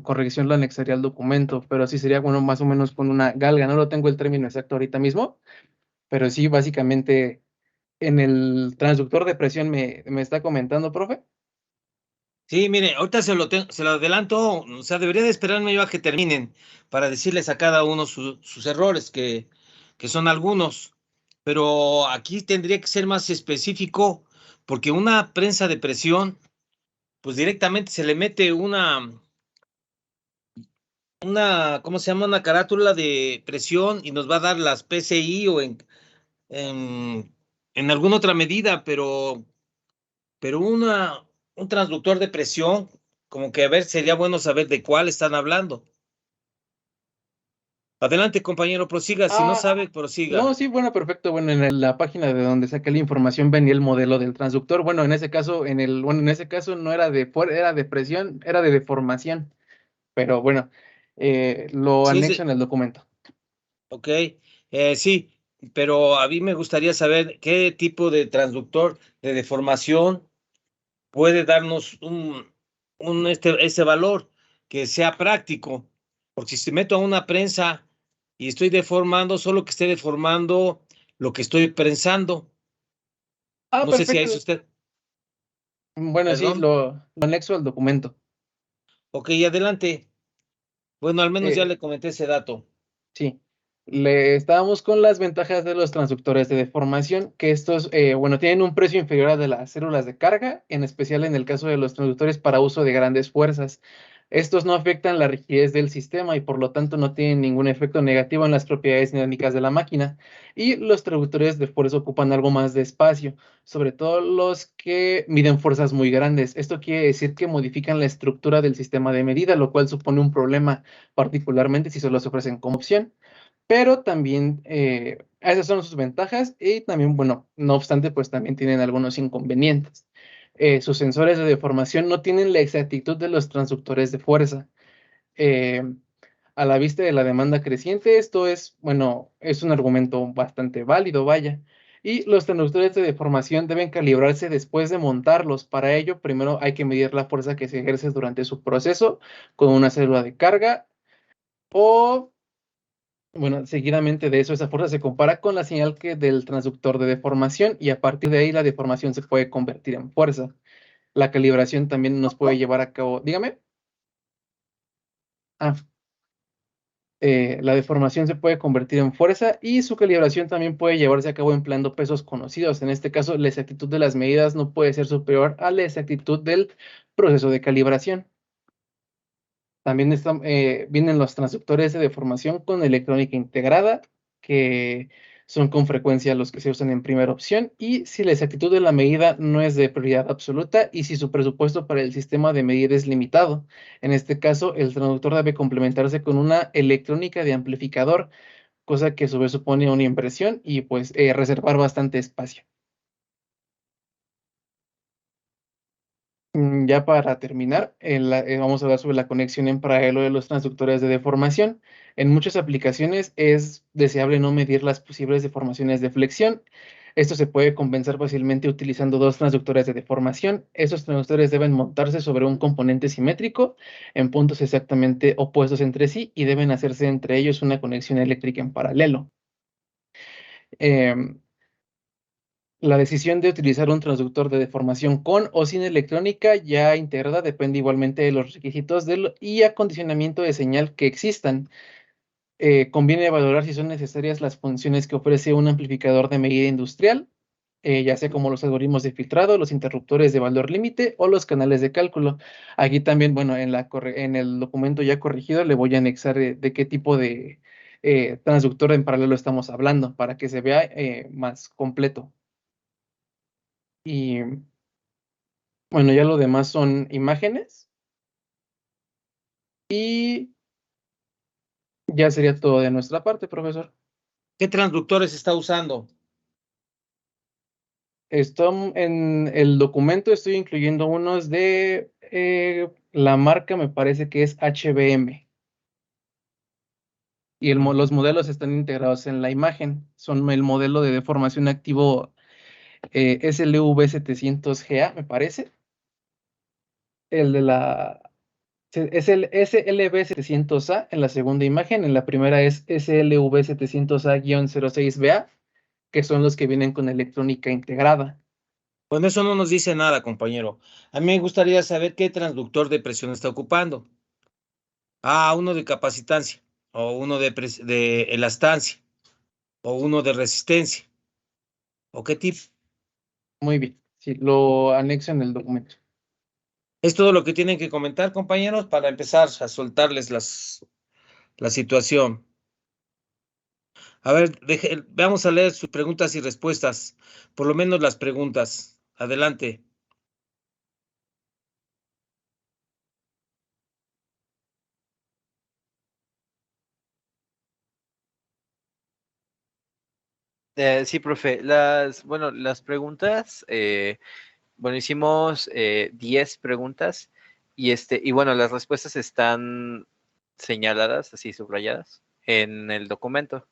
corrección lo anexaría al documento. Pero sí sería, bueno, más o menos con una galga. No lo tengo el término exacto ahorita mismo. Pero sí, básicamente, en el transductor de presión me está comentando, profe. Sí, mire, ahorita se lo adelanto, o sea, debería de esperarme yo a que terminen para decirles a cada uno sus errores, que son algunos, pero aquí tendría que ser más específico, porque una prensa de presión, pues directamente se le mete ¿cómo se llama? Una carátula de presión y nos va a dar las PSI o en alguna otra medida, pero un transductor de presión, como que a ver, sería bueno saber de cuál están hablando. Adelante, compañero, prosiga. Si no sabe, No, prosiga. sí, bueno, perfecto. Bueno, en la página de donde saqué la información venía el modelo del transductor. Bueno, en ese caso, en ese caso no era era de presión, era de deformación. Pero bueno, lo Sí, anexo en el documento. ok. Sí, pero a mí me gustaría saber qué tipo de transductor de deformación puede darnos ese valor que sea práctico. Porque si meto a una prensa y estoy deformando, solo que esté deformando lo que estoy prensando. No sé si a eso Perfecto. usted, Bueno, sí, perdón. lo anexo al documento. Ok, adelante. Bueno, al menos ya Eh, le comenté ese dato. Sí, estábamos con las ventajas de los transductores de deformación, que estos, bueno, tienen un precio inferior al de las células de carga, en especial en el caso de los transductores para uso de grandes fuerzas. Estos no afectan la rigidez del sistema y por lo tanto no tienen ningún efecto negativo en las propiedades dinámicas de la máquina. Y los transductores de fuerza ocupan algo más de espacio, sobre todo los que miden fuerzas muy grandes. Esto quiere decir que modifican la estructura del sistema de medida, lo cual supone un problema, particularmente si solo se ofrecen como opción. Pero también esas son sus ventajas y también, bueno, no obstante, pues también tienen algunos inconvenientes. Sus sensores de deformación no tienen la exactitud de los transductores de fuerza. Eh, a la vista de la demanda creciente, esto es, bueno, es un argumento bastante válido, vaya. Y los transductores de deformación deben calibrarse después de montarlos. Para ello, primero hay que medir la fuerza que se ejerce durante su proceso con una célula de carga o, bueno, seguidamente de eso, esa fuerza se compara con la señal del transductor de deformación y a partir de ahí la deformación se puede convertir en fuerza. La calibración también nos puede llevar a cabo, dígame. Ah, la deformación se puede convertir en fuerza y su calibración también puede llevarse a cabo empleando pesos conocidos. En este caso, la exactitud de las medidas no puede ser superior a la exactitud del proceso de calibración. También vienen los transductores de deformación con electrónica integrada, que son con frecuencia los que se usan en primera opción, y si la exactitud de la medida no es de prioridad absoluta y si su presupuesto para el sistema de medida es limitado. En este caso, el transductor debe complementarse con una electrónica de amplificador, cosa que a su vez supone una impresión y pues reservar bastante espacio. Ya para terminar, vamos a hablar sobre la conexión en paralelo de los transductores de deformación. En muchas aplicaciones es deseable no medir las posibles deformaciones de flexión. Esto se puede compensar fácilmente utilizando dos transductores de deformación. Estos transductores deben montarse sobre un componente simétrico en puntos exactamente opuestos entre sí y deben hacerse entre ellos una conexión eléctrica en paralelo. Em, La decisión de utilizar un transductor de deformación con o sin electrónica ya integrada depende igualmente de los requisitos y acondicionamiento de señal que existan. Conviene valorar si son necesarias las funciones que ofrece un amplificador de medida industrial, ya sea como los algoritmos de filtrado, los interruptores de valor límite o los canales de cálculo. Aquí también, bueno, en el documento ya corregido le voy a anexar de qué tipo de transductor en paralelo estamos hablando para que se vea más completo. Y bueno, ya lo demás son imágenes. Y ya sería todo de nuestra parte, profesor. ¿Qué transductores está usando? En el documento estoy incluyendo unos de la marca, me parece que es HBM. Y los modelos están integrados en la imagen. Son el modelo de deformación activo SLV700GA, me parece. El de la Es el SLV700A en la segunda imagen. En la primera es SLV700A-06BA, que son los que vienen con electrónica integrada. Bueno, eso no nos dice nada, compañero. A mí me gustaría saber qué transductor de presión está ocupando. Uno de capacitancia, o uno de elastancia, o uno de resistencia. ¿O qué tipo? Muy bien. Sí, lo anexo en el documento. Es todo lo que tienen que comentar, compañeros, para empezar a soltarles la situación. A ver, vamos a leer sus preguntas y respuestas, por lo menos las preguntas. Adelante. Sí, profe. Las preguntas, bueno, hicimos 10 preguntas y bueno, las respuestas están señaladas, así subrayadas, en el documento.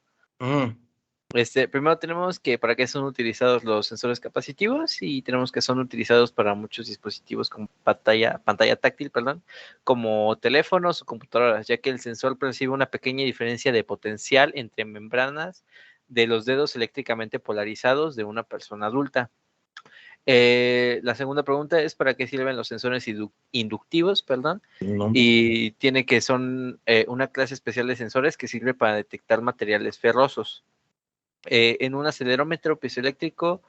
Primero tenemos que para qué son utilizados los sensores capacitivos y tenemos que son utilizados para muchos dispositivos con pantalla táctil, como teléfonos o computadoras, ya que el sensor percibe una pequeña diferencia de potencial entre membranas de los dedos eléctricamente polarizados de una persona adulta. La segunda pregunta es para qué sirven los sensores inductivos, y tiene que son una clase especial de sensores que sirve para detectar materiales ferrosos. En un acelerómetro piezoeléctrico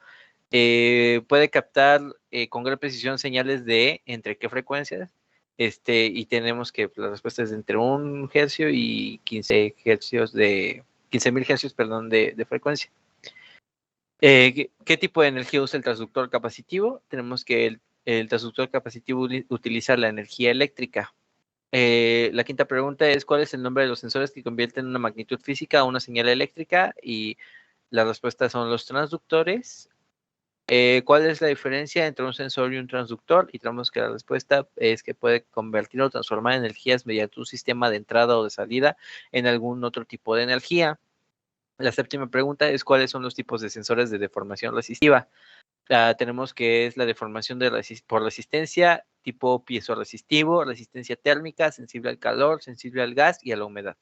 puede captar con gran precisión señales de entre qué frecuencias, y tenemos que la respuesta es de entre 1 hercio y 15 hercios 15.000 hercios, de frecuencia. ¿Qué tipo de energía usa el transductor capacitivo? Tenemos que el transductor capacitivo utiliza la energía eléctrica. La quinta pregunta es ¿cuál es el nombre de los sensores que convierten una magnitud física a una señal eléctrica? Y la respuesta son los transductores. ¿Cuál es la diferencia entre un sensor y un transductor? Y tenemos que la respuesta es que puede convertir o transformar energías mediante un sistema de entrada o de salida en algún otro tipo de energía. La séptima pregunta es ¿cuáles son los tipos de sensores de deformación resistiva? Tenemos que es la deformación por resistencia, tipo piezoresistivo, resistencia térmica, sensible al calor, sensible al gas y a la humedad.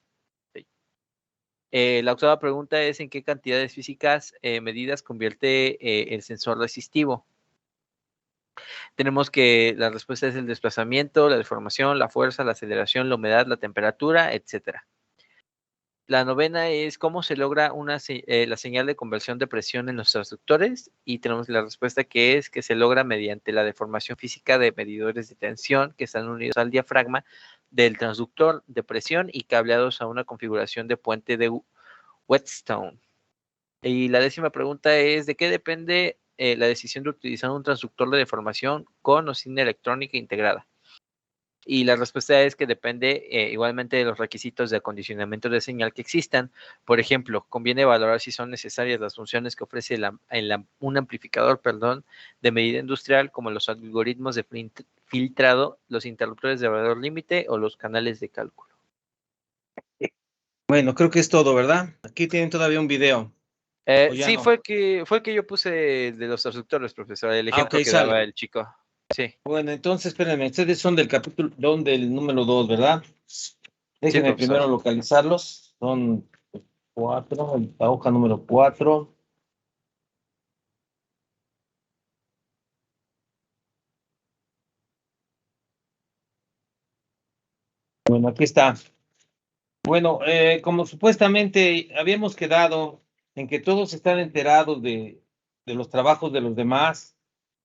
La octava pregunta es ¿en qué cantidades físicas medidas convierte el sensor resistivo? Tenemos que la respuesta es el desplazamiento, la deformación, la fuerza, la aceleración, la humedad, la temperatura, etc. La novena es cómo se logra la señal de conversión de presión en los transductores y tenemos la respuesta que es que se logra mediante la deformación física de medidores de tensión que están unidos al diafragma del transductor de presión y cableados a una configuración de puente de Whetstone. Y la décima pregunta es ¿de qué depende la decisión de utilizar un transductor de deformación con o sin electrónica integrada? Y la respuesta es que depende igualmente de los requisitos de acondicionamiento de señal que existan. Por ejemplo, conviene valorar si son necesarias las funciones que ofrece un amplificador de medida industrial, como los algoritmos de filtrado los interruptores de valor límite o los canales de cálculo. Bueno, creo que es todo, ¿verdad? Aquí tienen todavía un video. ¿O ya Sí, no? fue el que yo puse de los transductores, profesor, el ejemplo ok, que sale. daba el chico. Sí, Bueno, entonces, espérenme, ustedes son del capítulo, del número 2, ¿verdad? Déjenme profesor. primero localizarlos. Son 4, la hoja número 4. Bueno, aquí está. Bueno, como supuestamente habíamos quedado en que todos están enterados de los trabajos de los demás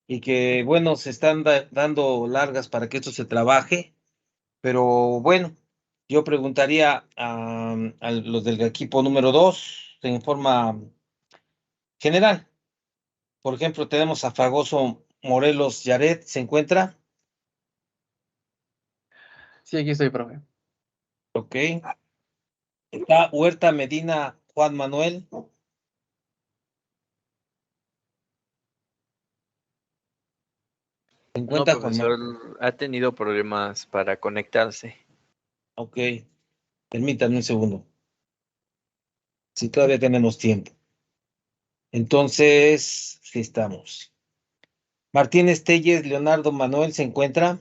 y que, bueno, se están dando largas para que esto se trabaje, pero bueno, yo preguntaría a los del equipo número 2 en forma general. Por ejemplo, tenemos a Fragoso Morelos Yaret, ¿se encuentra? Sí, aquí estoy, profe. Ok. Está Huerta Medina Juan Manuel. ¿Se No, encuentra Juan profesor, Manuel? ha tenido problemas para conectarse. Ok. Permítanme un segundo. Si todavía tenemos tiempo. Entonces, sí estamos. Martínez Telles, Leonardo Manuel, ¿se encuentra?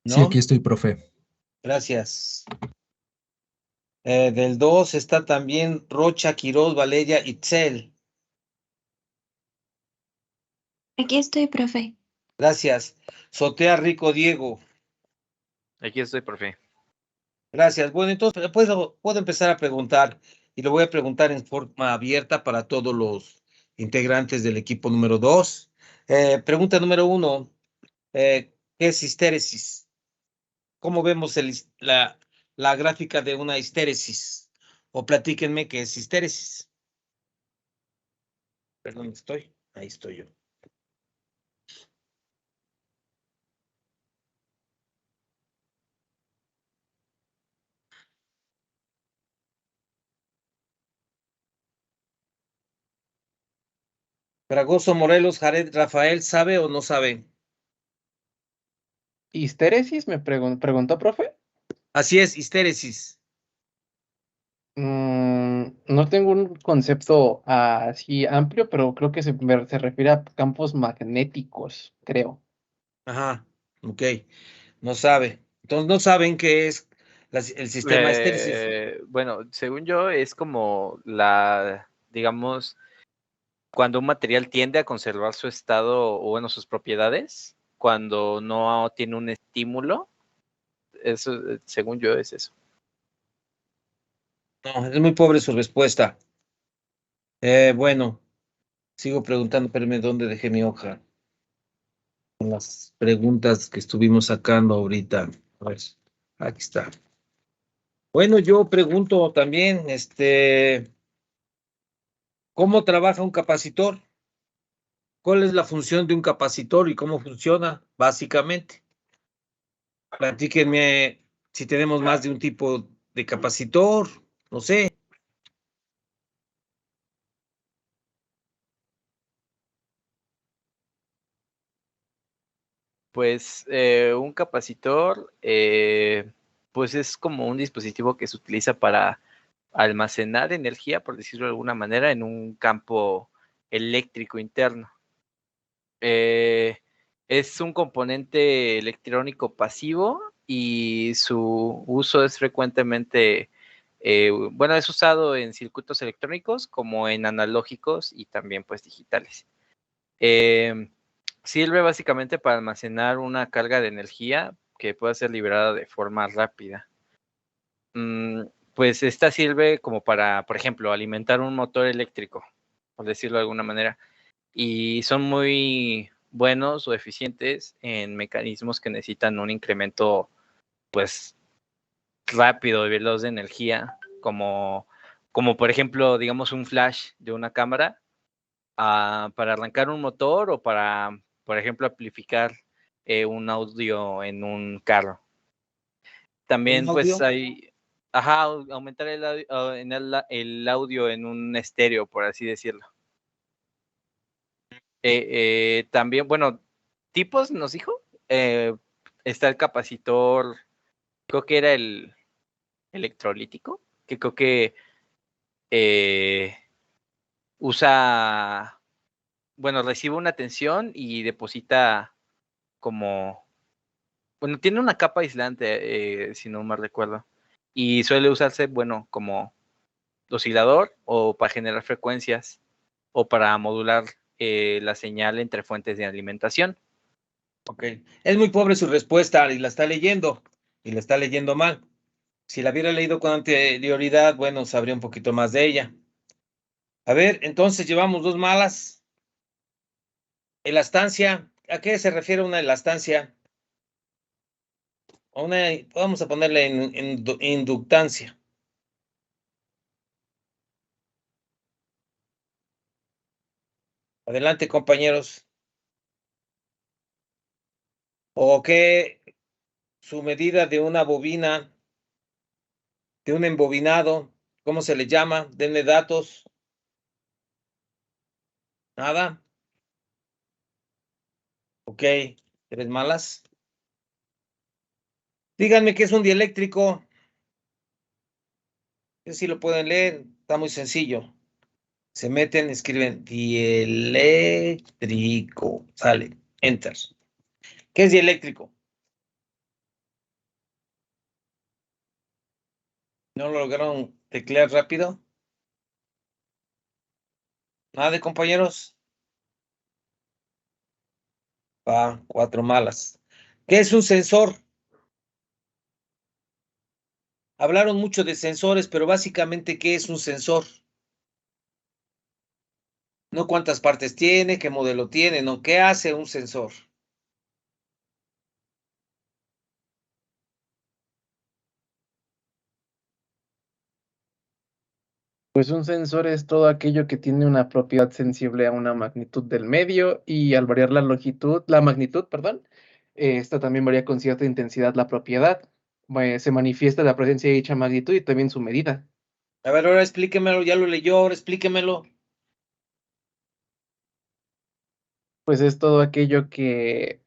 Sí, ¿No? aquí estoy, profe. Gracias. Del 2 está también Rocha, Quiroz, Valeria, Itzel. Aquí estoy, profe. Gracias. Sotea Rico Diego. Aquí estoy, profe. Gracias. Bueno, entonces puedo empezar a preguntar y lo voy a preguntar en forma abierta para todos los integrantes del equipo número 2. Pregunta número 1. ¿Qué es histéresis? ¿Cómo vemos la gráfica de una histéresis? O platíquenme qué es histéresis. Perdón, estoy. Ahí estoy yo. Fragoso Morelos, Jared, Rafael, ¿sabe o no sabe? ¿Histéresis me preguntó, profe? Así es, histéresis. No tengo un concepto así amplio, pero creo que se refiere a campos magnéticos, creo. Ajá, ok. No sabe. Entonces no saben qué es el sistema histéresis. Bueno, según yo, es como digamos, cuando un material tiende a conservar su estado o, bueno, sus propiedades, cuando no tiene un estímulo, eso, según yo, es eso. No, es muy pobre su respuesta. Bueno, sigo preguntando, espérame, ¿dónde dejé mi hoja? Con las preguntas que estuvimos sacando ahorita. A ver, aquí está. Bueno, yo pregunto también, ¿cómo trabaja un capacitor? ¿Cuál es la función de un capacitor y cómo funciona, básicamente? Platíquenme si tenemos más de un tipo de capacitor, no sé. Pues un capacitor, pues es como un dispositivo que se utiliza para almacenar energía, por decirlo de alguna manera, en un campo eléctrico interno. Es un componente electrónico pasivo y su uso es frecuentemente, bueno, es usado en circuitos electrónicos como en analógicos y también pues digitales. Sirve básicamente para almacenar una carga de energía que pueda ser liberada de forma rápida. Pues esta sirve como para, por ejemplo, alimentar un motor eléctrico, por decirlo de alguna manera, y son muy buenos o eficientes en mecanismos que necesitan un incremento, pues, rápido y veloz de energía, como por ejemplo, digamos, un flash de una cámara para arrancar un motor o para, por ejemplo, amplificar un audio en un carro. ¿Un También, pues, audio? aumentar el audio en un estéreo, por así decirlo. También, bueno, tipos nos dijo. Está el capacitor, creo que era el electrolítico, que creo que usa, bueno, recibe una tensión y deposita como, bueno, tiene una capa aislante, si no mal recuerdo, y suele usarse, bueno, como oscilador o para generar frecuencias o para modular la señal entre fuentes de alimentación. Ok. Es muy pobre su respuesta y la está leyendo mal. Si la hubiera leído con anterioridad, bueno, sabría un poquito más de ella. A ver, entonces llevamos 2 malas. Elastancia, ¿a qué se refiere una elastancia? Vamos a ponerle en inductancia. Adelante, compañeros. ¿O qué su medida de una bobina, de un embobinado? ¿Cómo se le llama? Denle datos. Nada. Ok, 3 malas. Díganme qué es un dieléctrico. Si lo pueden leer, está muy sencillo. Se meten, escriben dieléctrico. Sale, enter. ¿Qué es dieléctrico? ¿No lo lograron teclear rápido? ¿Nada de compañeros? Va, 4 malas. ¿Qué es un sensor? Hablaron mucho de sensores, pero básicamente, ¿qué es un sensor? No cuántas partes tiene, qué modelo tiene, no, ¿qué hace un sensor? Pues un sensor es todo aquello que tiene una propiedad sensible a una magnitud del medio y al variar la magnitud, perdón, esta también varía con cierta intensidad la propiedad. Se manifiesta la presencia de dicha magnitud y también su medida. A ver, ahora explíquemelo, ya lo leyó, ahora explíquemelo. Pues es todo aquello que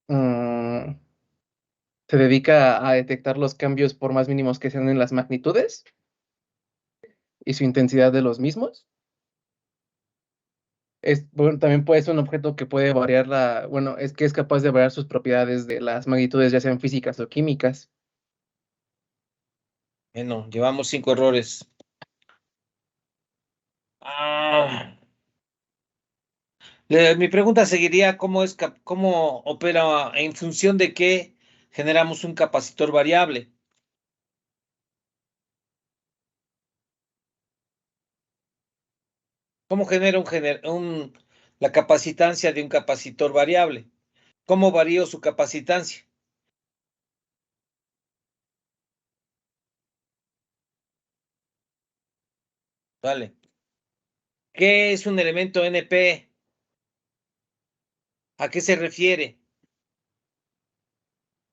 se dedica a detectar los cambios por más mínimos que sean en las magnitudes y su intensidad de los mismos. Bueno, también puede ser un objeto que puede variar bueno, es que es capaz de variar sus propiedades de las magnitudes, ya sean físicas o químicas. Bueno, llevamos 5 errores. Mi pregunta seguiría, ¿cómo opera, en función de qué generamos un capacitor variable? ¿Cómo genera la capacitancia de un capacitor variable? ¿Cómo varío su capacitancia? Vale. ¿Qué es un elemento NP? ¿A qué se refiere?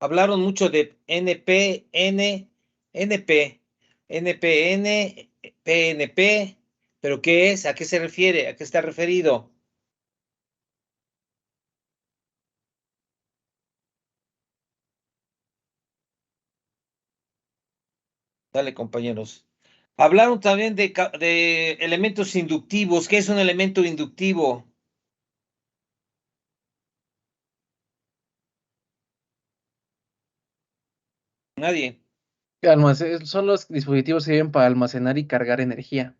Hablaron mucho de NP, NP, NPN, PNP, pero ¿qué es? ¿A qué se refiere? ¿A qué está referido? Dale, compañeros. Hablaron también de elementos inductivos. ¿Qué es un elemento inductivo? Nadie. Son los dispositivos que sirven para almacenar y cargar energía.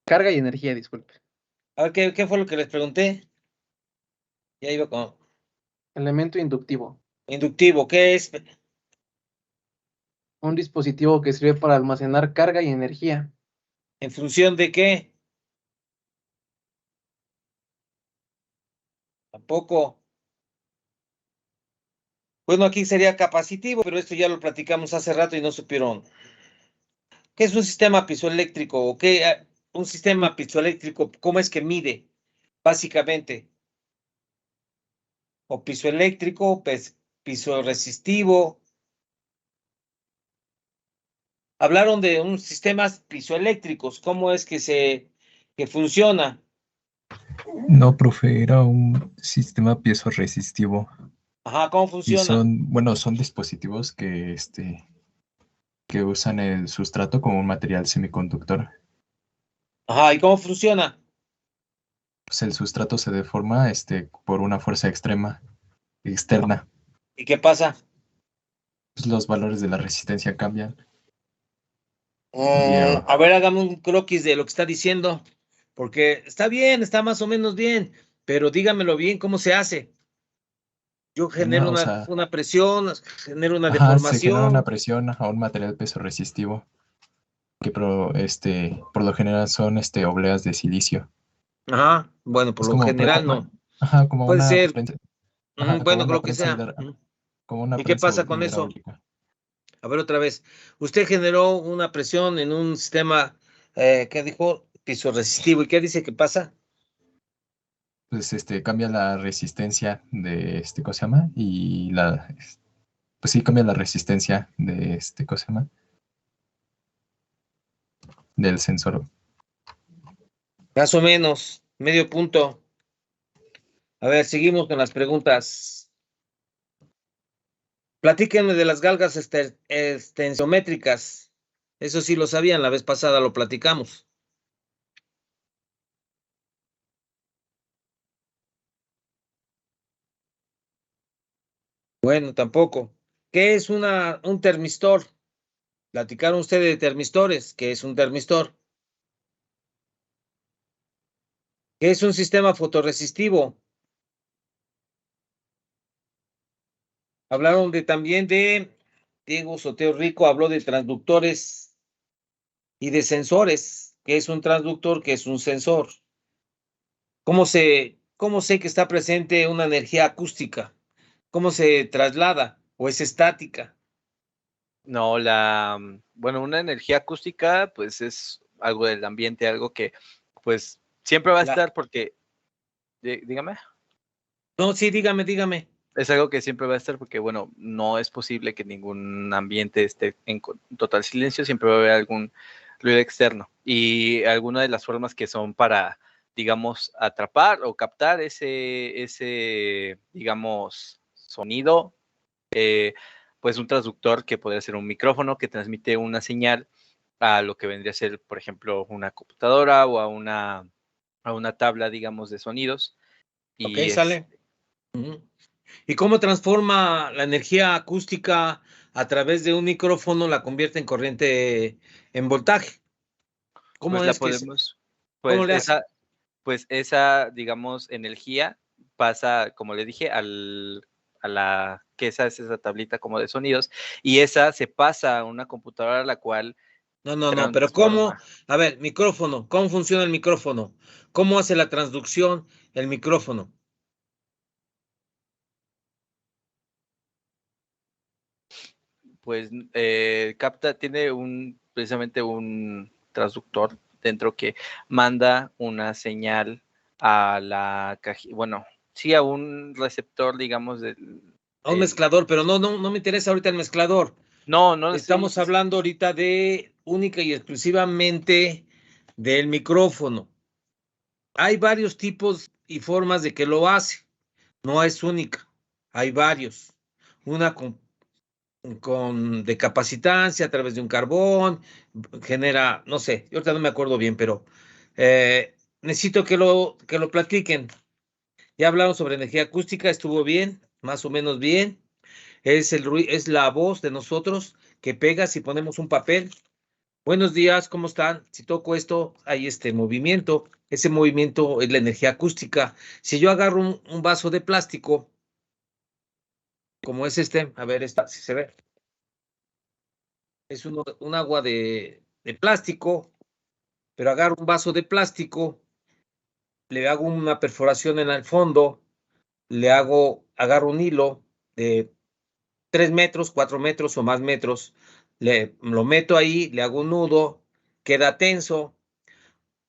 Carga y energía, disculpe. A ver, ¿qué fue lo que les pregunté? Ya iba con Elemento inductivo. inductivo. ¿Qué es? Un dispositivo que sirve para almacenar carga y energía. ¿En función de qué? Tampoco. Bueno, aquí sería capacitivo, pero esto ya lo platicamos hace rato y no supieron. ¿Qué es un sistema piezoeléctrico? ¿O qué? Un sistema piezoeléctrico, ¿cómo es que mide? Básicamente. O piezoeléctrico, piezoresistivo. Hablaron de sistemas piezoeléctricos, ¿cómo es que funciona? No, profe, era un sistema piezoresistivo. Ajá, ¿cómo Y funciona? son dispositivos que usan el sustrato como un material semiconductor. Ajá, ¿y cómo funciona? Pues el sustrato se deforma por una fuerza externa. ¿Y qué pasa? Pues los valores de la resistencia cambian. Y, A ver, hágame un croquis de lo que está diciendo, porque está bien, está más o menos bien, pero dígamelo bien cómo se hace. Yo genero o sea, una presión, genero una se genera una deformación. presión a un material piezoresistivo que por lo general son obleas de silicio. Ajá, bueno, por Es lo como, general no. como Puede una ser, prensa, ajá, bueno, lo que sea. como una ¿Y qué prensa pasa con eso? hidráulica. A ver otra vez. Usted generó una presión en un sistema, ¿qué dijo? Piezo-resistivo. ¿Y qué dice que pasa? Pues cambia la resistencia de ¿cómo se llama? Pues sí, cambia la resistencia de ¿cómo se llama? Del sensor. Más o menos, medio punto. A ver, seguimos con las preguntas. Platíquenme de las galgas extensométricas. Eso sí lo sabían, la vez pasada lo platicamos. Bueno, tampoco. ¿Qué es un termistor? Platicaron ustedes de termistores. ¿Qué es un termistor? ¿Qué es un sistema fotorresistivo? Hablaron también de, Diego Soteo Rico habló de transductores y de sensores. ¿Qué es un transductor? ¿Qué es un sensor? ¿Cómo sé que está presente una energía acústica? ¿Cómo se traslada? ¿O es estática? No, bueno, una energía acústica, pues es algo del ambiente, algo que, pues, siempre va a estar porque, dígame. No, sí, dígame. Es algo que siempre va a estar porque, bueno, no es posible que ningún ambiente esté en total silencio, siempre va a haber algún ruido externo. Y alguna de las formas que son para, digamos, atrapar o captar ese digamos, sonido, pues un transductor que podría ser un micrófono que transmite una señal a lo que vendría a ser, por ejemplo, una computadora o a una tabla, digamos, de sonidos. Ok, Y sale. ¿Y cómo transforma la energía acústica a través de un micrófono, la convierte en corriente en voltaje? ¿Cómo pues la es podemos, cómo pues le hace? esa, digamos, energía pasa, como le dije, que esa es esa tablita como de sonidos, y esa se pasa a una computadora a la cual No, pero ¿cómo? transforma. A ver, micrófono, ¿cómo funciona el micrófono? ¿Cómo hace la transducción el micrófono? Pues tiene precisamente un transductor dentro que manda una señal a la cajita, bueno, sí, a un receptor, digamos, A un mezclador, pero no me interesa ahorita el mezclador. No, no estoy Estamos hablando ahorita de única y exclusivamente del micrófono. Hay varios tipos y formas de que lo hace. No es única. Hay varios. Una de capacitancia a través de un carbón, genera, no sé, yo ahorita no me acuerdo bien, pero necesito que lo platiquen. Ya hablaron sobre energía acústica, estuvo bien, más o menos bien. Es la voz de nosotros que pega si ponemos un papel. Buenos días, ¿cómo están? Si toco esto, hay este movimiento. Ese movimiento es la energía acústica. Si yo agarro un vaso de plástico, como es a ver, si se ve, es un agua de plástico, pero agarro un vaso de plástico, le hago una perforación en el fondo, agarro un hilo de 3 metros, 4 metros o más metros, lo meto ahí, le hago un nudo, queda tenso,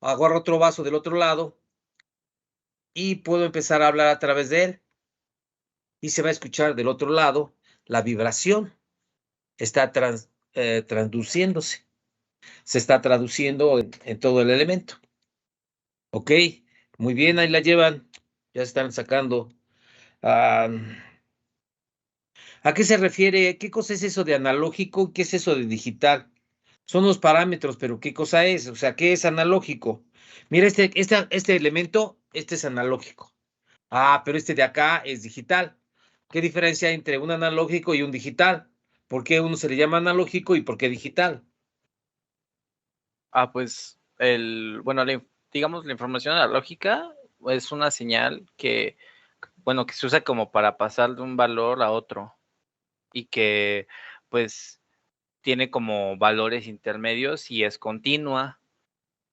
agarro otro vaso del otro lado y puedo empezar a hablar a través de él y se va a escuchar del otro lado la vibración, está traduciéndose, se está traduciendo en todo el elemento. ¿Ok? Muy bien, ahí la llevan. Ya están sacando. Ah, ¿a qué se refiere? ¿Qué cosa es eso de analógico? ¿Qué es eso de digital? Son los parámetros, pero ¿qué cosa es? O sea, ¿qué es analógico? Mira, este elemento, este es analógico. Ah, pero este de acá es digital. ¿Qué diferencia hay entre un analógico y un digital? ¿Por qué uno se le llama analógico y por qué digital? Pues bueno, digamos, la información analógica es una señal que, bueno, que se usa como para pasar de un valor a otro y que, pues, tiene como valores intermedios y es continua,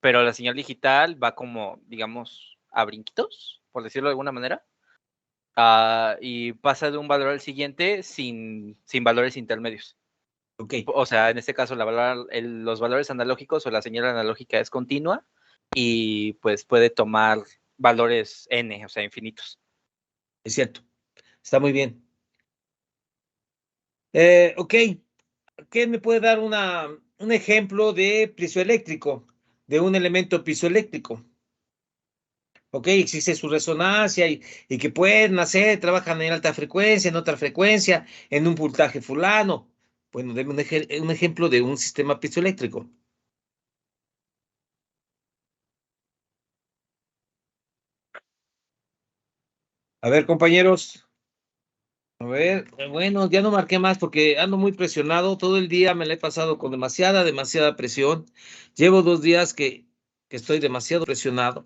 pero la señal digital va como, digamos, a brinquitos, por decirlo de alguna manera, y pasa de un valor al siguiente sin valores intermedios. Ok, O sea, en este caso, los valores analógicos o la señal analógica es continua y pues puede tomar valores n, o sea, infinitos. es cierto. Está muy bien. Ok, ¿qué me puede dar un ejemplo de piezoeléctrico, de un elemento piezoeléctrico? Ok, existe su resonancia y que pueden hacer, trabajan en alta frecuencia, en otra frecuencia, en un voltaje fulano. Bueno, deme un ejemplo de un sistema piezoeléctrico. A ver, compañeros. A ver, bueno, ya no marqué más porque ando muy presionado. Todo el día me la he pasado con demasiada presión. Llevo 2 días que estoy demasiado presionado.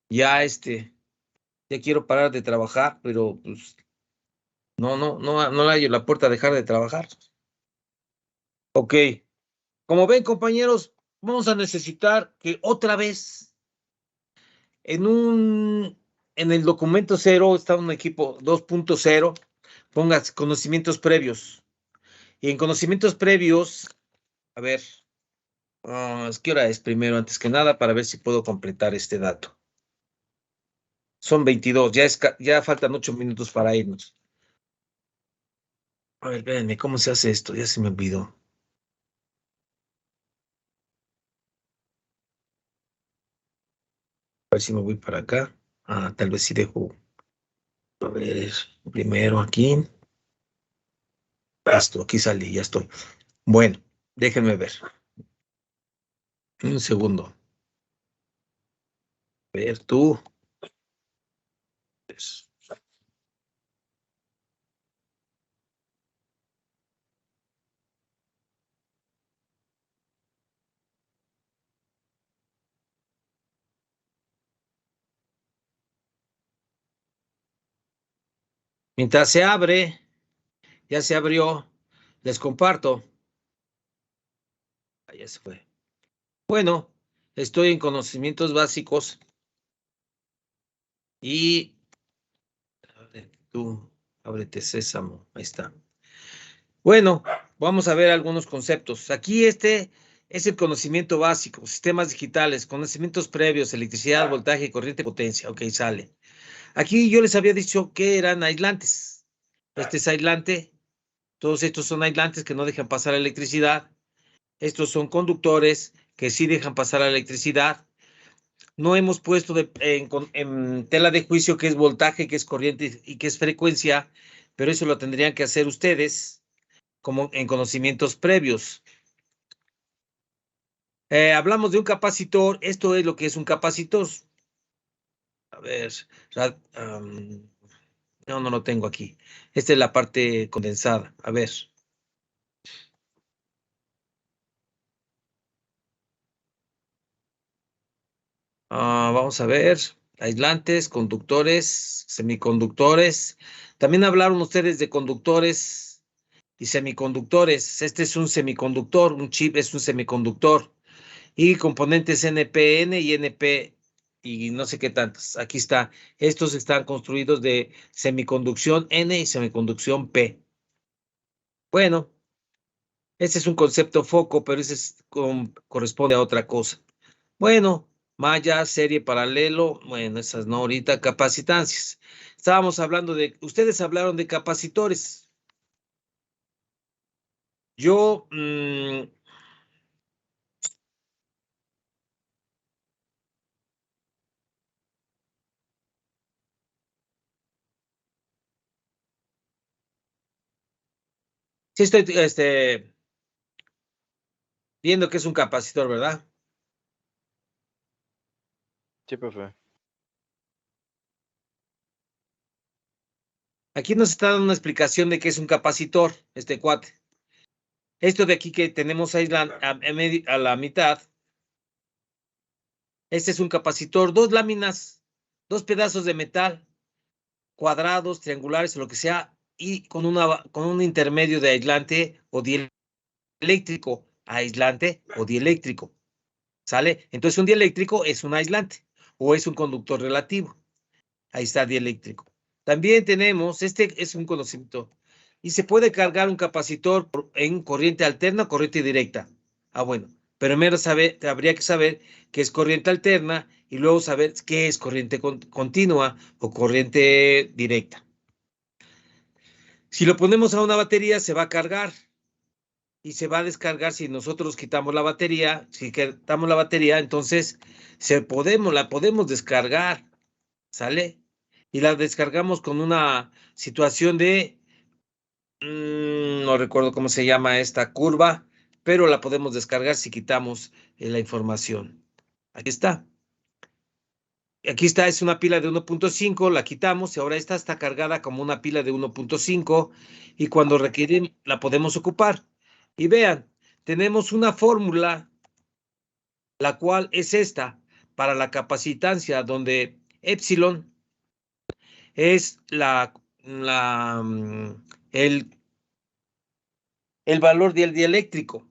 Ya ya quiero parar de trabajar, pero pues no le hallo la puerta a dejar de trabajar. Ok. Como ven, compañeros, vamos a necesitar que otra vez en el documento cero está un equipo 2.0, pongas conocimientos previos. Y en conocimientos previos, a ver, ¿qué hora es primero, antes que nada, para ver si puedo completar este dato? Son 22, ya faltan 8 minutos para irnos. A ver, espérenme, ¿cómo se hace esto? Ya se me olvidó. A ver si me voy para acá. Tal vez sí dejo. A ver, primero aquí. Esto, aquí salí, ya estoy. Bueno, déjenme ver. Un segundo. A ver, tú. Pues, mientras se abre, ya se abrió, les comparto. Ya se fue. Bueno, estoy en conocimientos básicos y tú, ábrete Sésamo, ahí está. Bueno, vamos a ver algunos conceptos. Aquí este es el conocimiento básico, sistemas digitales, conocimientos previos, electricidad, voltaje, corriente, potencia. Ok, sale. Aquí yo les había dicho que eran aislantes. Este es aislante, todos estos son aislantes que no dejan pasar la electricidad. Estos son conductores que sí dejan pasar la electricidad. No hemos puesto en tela de juicio qué es voltaje, qué es corriente y qué es frecuencia, pero eso lo tendrían que hacer ustedes como en conocimientos previos. Hablamos de un capacitor, esto es lo que es un capacitor. A ver, no lo tengo aquí. Esta es la parte condensada. A ver. Vamos a ver. Aislantes, conductores, semiconductores. También hablaron ustedes de conductores y semiconductores. Este es un semiconductor, un chip es un semiconductor. Y componentes NPN y NP y no sé qué tantos. Aquí está. Estos están construidos de semiconducción N y semiconducción P. Bueno, ese es un concepto foco, pero corresponde a otra cosa. Bueno, malla, serie paralelo, bueno, esas no ahorita, capacitancias. Estábamos hablando ustedes hablaron de capacitores. Yo, Sí estoy viendo que es un capacitor, ¿verdad? Sí, profe. Aquí nos está dando una explicación de qué es un capacitor, este cuate. Esto de aquí que tenemos ahí a la mitad, este es un capacitor, dos láminas, dos pedazos de metal, cuadrados, triangulares o lo que sea, y con un intermedio de aislante o dieléctrico, aislante o dieléctrico, ¿sale? Entonces un dieléctrico es un aislante o es un conductor relativo. Ahí está dieléctrico. También tenemos, este es un conocimiento, y se puede cargar un capacitor en corriente alterna o corriente directa. Ah, bueno, primero habría que saber qué es corriente alterna y luego saber qué es corriente continua o corriente directa. Si lo ponemos a una batería, se va a cargar y se va a descargar si nosotros quitamos la batería. Si quitamos la batería, entonces la podemos descargar, ¿sale? Y la descargamos con una situación de, no recuerdo cómo se llama esta curva, pero la podemos descargar si quitamos la información. Aquí está. Aquí está, es una pila de 1.5, la quitamos y ahora esta está cargada como una pila de 1.5 y cuando requieren la podemos ocupar. Y vean, tenemos una fórmula, la cual es esta, para la capacitancia, donde epsilon es el valor del dieléctrico.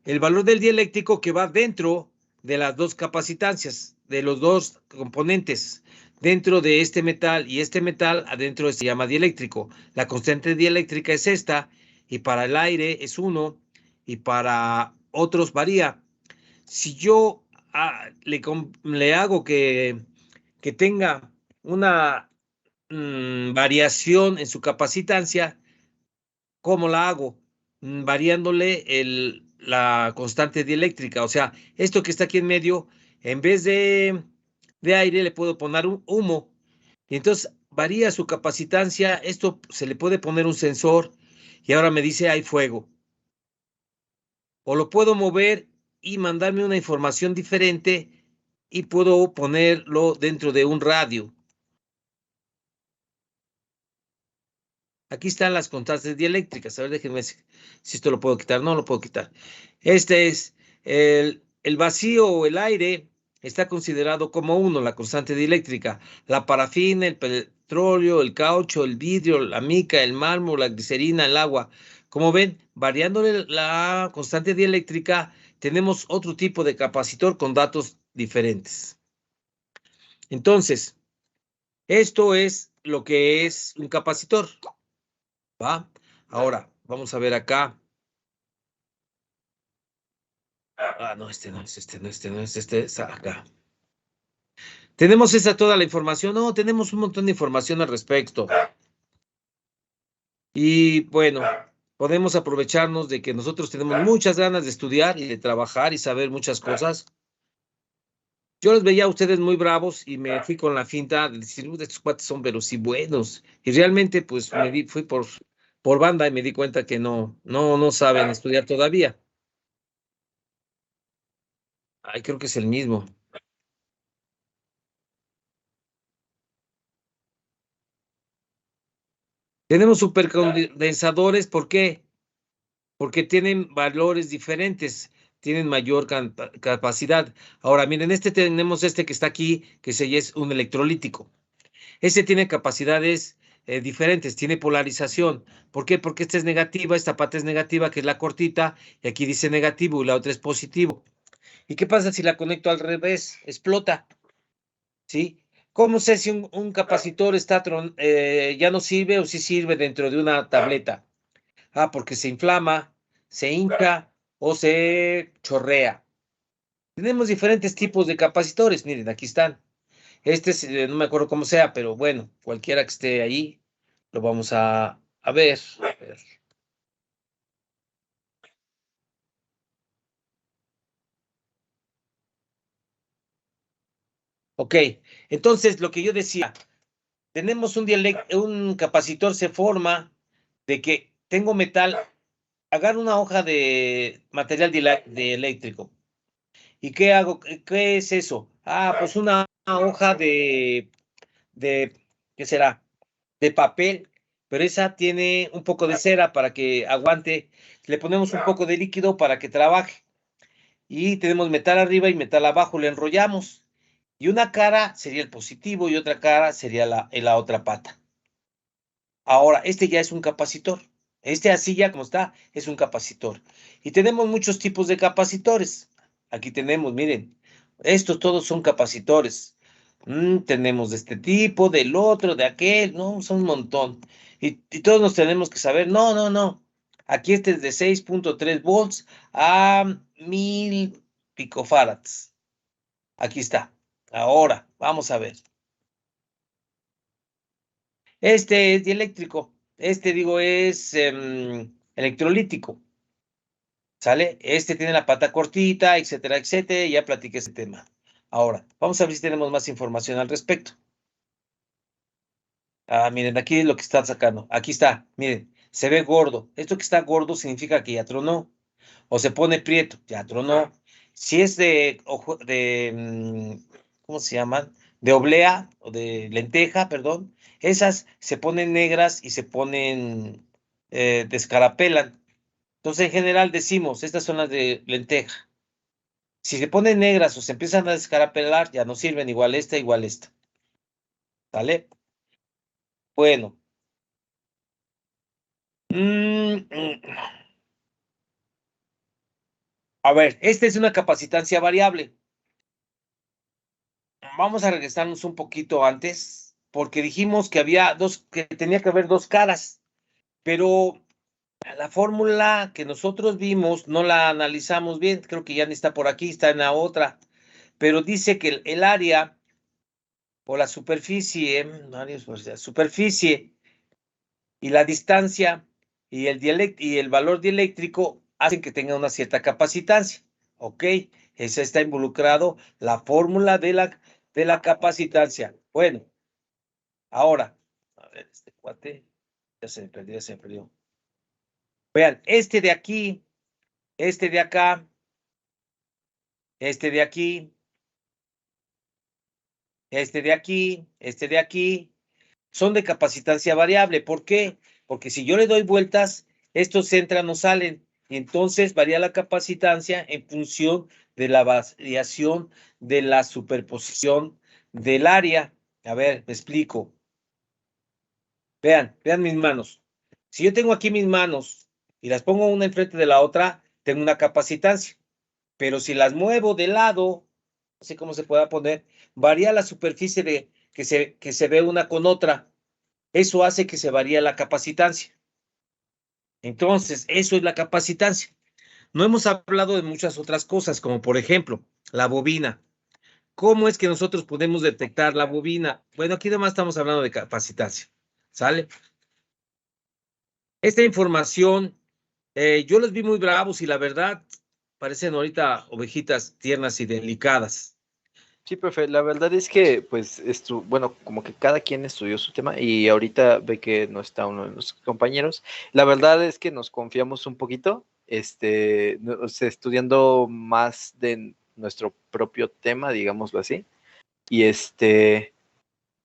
El valor del dieléctrico que va dentro de las dos capacitancias, de los dos componentes. Dentro de este metal y este metal, adentro se llama dieléctrico. La constante dieléctrica es esta, y para el aire es 1, y para otros varía. Si yo le hago que tenga una variación en su capacitancia, ¿cómo la hago? Variándole la constante dieléctrica. O sea, esto que está aquí en medio, en vez de aire, le puedo poner un humo. Y entonces varía su capacitancia. Esto se le puede poner un sensor y ahora me dice hay fuego. O lo puedo mover y mandarme una información diferente y puedo ponerlo dentro de un radio. Aquí están las constantes dieléctricas. A ver, déjenme ver si esto lo puedo quitar. No lo puedo quitar. Este es el vacío o el aire. Está considerado como 1, la constante dieléctrica. La parafina, el petróleo, el caucho, el vidrio, la mica, el mármol, la glicerina, el agua. Como ven, variándole la constante dieléctrica, tenemos otro tipo de capacitor con datos diferentes. Entonces, esto es lo que es un capacitor. ¿Va? Ahora, vamos a ver acá. Ah, no, este no es, este es acá. ¿Tenemos toda la información? No, tenemos un montón de información al respecto. Y bueno, podemos aprovecharnos de que nosotros tenemos muchas ganas de estudiar y de trabajar y saber muchas cosas. Yo los veía a ustedes muy bravos y me fui con la finta de decir, estos cuates son pero sí buenos. Y realmente, pues, fui por banda y me di cuenta que no saben estudiar todavía. Ay, creo que es el mismo. Tenemos supercondensadores, ¿por qué? Porque tienen valores diferentes, tienen mayor capacidad. Ahora, miren, tenemos que está aquí, que es un electrolítico. Ese tiene capacidades diferentes, tiene polarización. ¿Por qué? Porque esta es negativa, esta parte es negativa, que es la cortita, y aquí dice negativo y la otra es positivo. ¿Y qué pasa si la conecto al revés? Explota, ¿sí? ¿Cómo sé si un capacitor ya no sirve o si sirve dentro de una tableta? Ah, porque se inflama, se hincha o se chorrea. Tenemos diferentes tipos de capacitores. Miren, aquí están. No me acuerdo cómo sea, pero bueno, cualquiera que esté ahí, lo vamos a ver. A ver. Ok, entonces lo que yo decía, tenemos un capacitor se forma de que tengo metal agarro una hoja de material de eléctrico. ¿Y qué hago? ¿Qué es eso? Ah, pues una hoja ¿qué será? De papel, pero esa tiene un poco de cera para que aguante. Le ponemos un poco de líquido para que trabaje. Y tenemos metal arriba y metal abajo, le enrollamos. Y una cara sería el positivo y otra cara sería la otra pata. Ahora, este ya es un capacitor. Este así ya como está, es un capacitor. Y tenemos muchos tipos de capacitores. Aquí tenemos, miren, estos todos son capacitores. Tenemos de este tipo, del otro, de aquel, no, son un montón. Y todos nos tenemos que saber, no. Aquí este es de 6.3 volts a 1000 picofarads. Aquí está. Ahora, vamos a ver. Este es dieléctrico. Este, digo, es electrolítico. ¿Sale? Este tiene la pata cortita, etcétera, etcétera. Ya platiqué ese tema. Ahora, vamos a ver si tenemos más información al respecto. Ah, miren, aquí es lo que están sacando. Aquí está, miren, se ve gordo. Esto que está gordo significa que ya tronó. O se pone prieto, ya tronó. Si es ¿cómo se llaman? De oblea o de lenteja, perdón. Esas se ponen negras y se ponen, descarapelan. Entonces, en general decimos, estas son las de lenteja. Si se ponen negras o se empiezan a descarapelar, ya no sirven, igual esta, igual esta. ¿Sale? Bueno. A ver, esta es una capacitancia variable. Vamos a regresarnos un poquito antes, porque dijimos que que tenía que haber dos caras, pero la fórmula que nosotros vimos no la analizamos bien, creo que ya ni está por aquí, está en la otra, pero dice que el área o la superficie, superficie y la distancia y el valor dieléctrico hacen que tenga una cierta capacitancia, ¿ok? Esa está involucrado la fórmula de la capacitancia. Bueno, ahora, a ver, este cuate, ya se me perdió. Vean, este de aquí, este de acá, este de aquí, este de aquí, este de aquí, son de capacitancia variable. ¿Por qué? Porque si yo le doy vueltas, estos entran o salen, y entonces varía la capacitancia en función de la variación de la superposición del área. A ver, me explico. Vean mis manos. Si yo tengo aquí mis manos y las pongo una enfrente de la otra, tengo una capacitancia. Pero si las muevo de lado, no sé cómo se pueda poner, varía la superficie que se ve una con otra. Eso hace que se varíe la capacitancia. Entonces, eso es la capacitancia. No hemos hablado de muchas otras cosas, como por ejemplo, la bobina. ¿Cómo es que nosotros podemos detectar la bobina? Bueno, aquí además estamos hablando de capacitancia. ¿Sale? Esta información, yo los vi muy bravos y la verdad, parecen ahorita ovejitas tiernas y delicadas. Sí, profe, la verdad es que, pues, bueno, como que cada quien estudió su tema y ahorita ve que no está uno de nuestros compañeros. La verdad es que nos confiamos un poquito, o sea, estudiando más de nuestro propio tema, digámoslo así. Y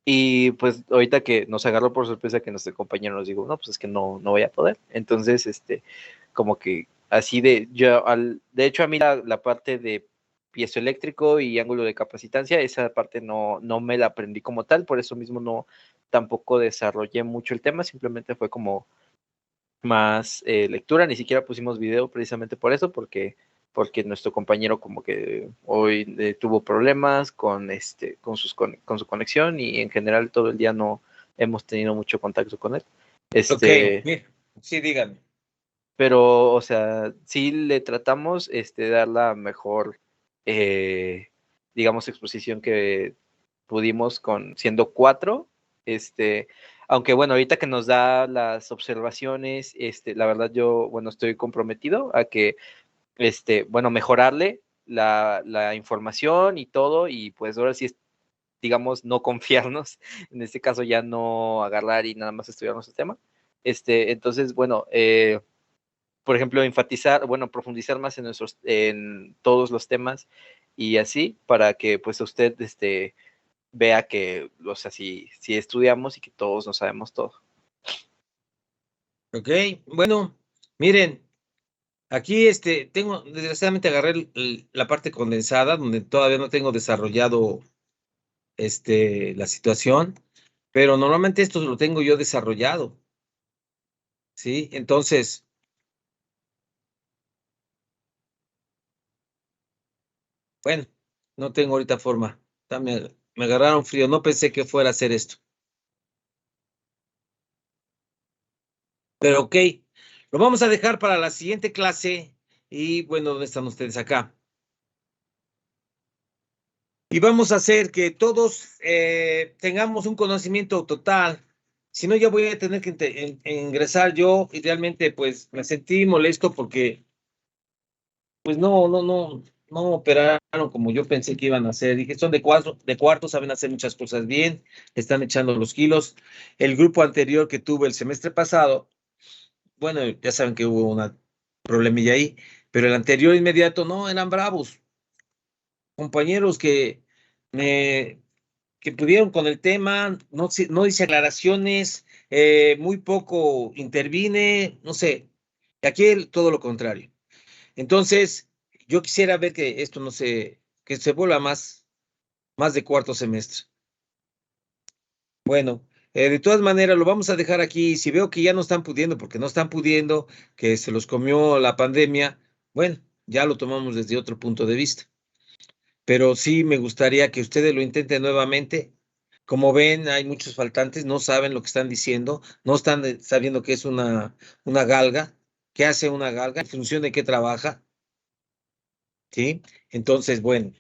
y pues ahorita que nos agarró por sorpresa que nuestro compañero nos dijo, no, pues es que no voy a poder. Entonces, como que así de hecho a mí la parte de piezoeléctrico y ángulo de capacitancia, esa parte no me la aprendí como tal, por eso mismo no tampoco desarrollé mucho el tema, simplemente fue como más lectura, ni siquiera pusimos video precisamente por eso, porque nuestro compañero como que hoy tuvo problemas con su conexión y en general todo el día no hemos tenido mucho contacto con él. Ok, sí, díganme. Pero, o sea, sí le tratamos dar la mejor, digamos, exposición que pudimos siendo 4, aunque bueno, ahorita que nos da las observaciones, la verdad yo, bueno, estoy comprometido a que, bueno, mejorarle la información y todo, y pues ahora sí, digamos, no confiarnos, en este caso ya no agarrar y nada más estudiar nuestro tema. Entonces, bueno, por ejemplo, enfatizar, bueno, profundizar más en todos los temas y así, para que pues usted vea que, o sea, si estudiamos y que todos no sabemos todo. Ok, bueno, miren, aquí tengo, desgraciadamente agarré la parte condensada, donde todavía no tengo desarrollado la situación, pero normalmente esto lo tengo yo desarrollado, ¿sí? Entonces, bueno, no tengo ahorita forma. Me agarraron frío, no pensé que fuera a hacer esto. Pero ok, lo vamos a dejar para la siguiente clase y bueno, ¿dónde están ustedes acá? Y vamos a hacer que todos tengamos un conocimiento total. Si no, ya voy a tener que ingresar yo y realmente pues me sentí molesto porque pues no operaron como yo pensé que iban a hacer. Dije, son de cuarto, saben hacer muchas cosas bien, están echando los kilos. El grupo anterior que tuve el semestre pasado, bueno, ya saben que hubo una problemilla ahí, pero el anterior inmediato no, eran bravos, compañeros que pudieron con el tema, no hice aclaraciones, muy poco intervine, no sé, aquí todo lo contrario. Entonces, yo quisiera ver que esto que se vuelva más de cuarto semestre. Bueno, de todas maneras, lo vamos a dejar aquí. Si veo que ya no están pudiendo, porque no están pudiendo, que se los comió la pandemia, bueno, ya lo tomamos desde otro punto de vista. Pero sí me gustaría que ustedes lo intenten nuevamente. Como ven, hay muchos faltantes, no saben lo que están diciendo, no están sabiendo qué es una galga, qué hace una galga, en función de qué trabaja, ¿sí? Entonces, bueno,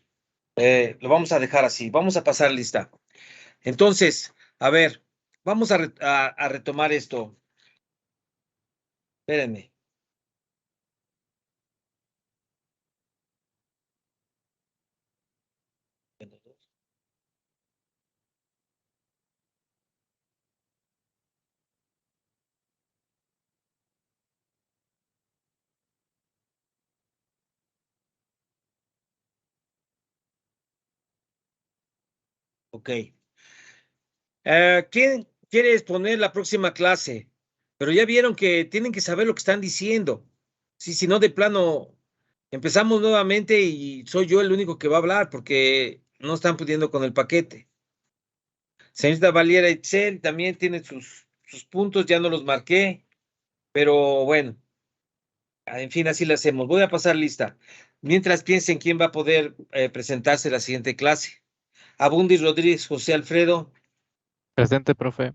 lo vamos a dejar así, vamos a pasar lista. Entonces, a ver, vamos a retomar esto. Espérenme. Ok. ¿Quién quiere exponer la próxima clase? Pero ya vieron que tienen que saber lo que están diciendo. Sí, si no, de plano, empezamos nuevamente y soy yo el único que va a hablar porque no están pudiendo con el paquete. Señorita Valiera Itzel también tiene sus puntos, ya no los marqué, pero bueno, en fin, así lo hacemos. Voy a pasar lista. Mientras piensen quién va a poder presentarse la siguiente clase. Abundis Rodríguez, José Alfredo. Presente, profe.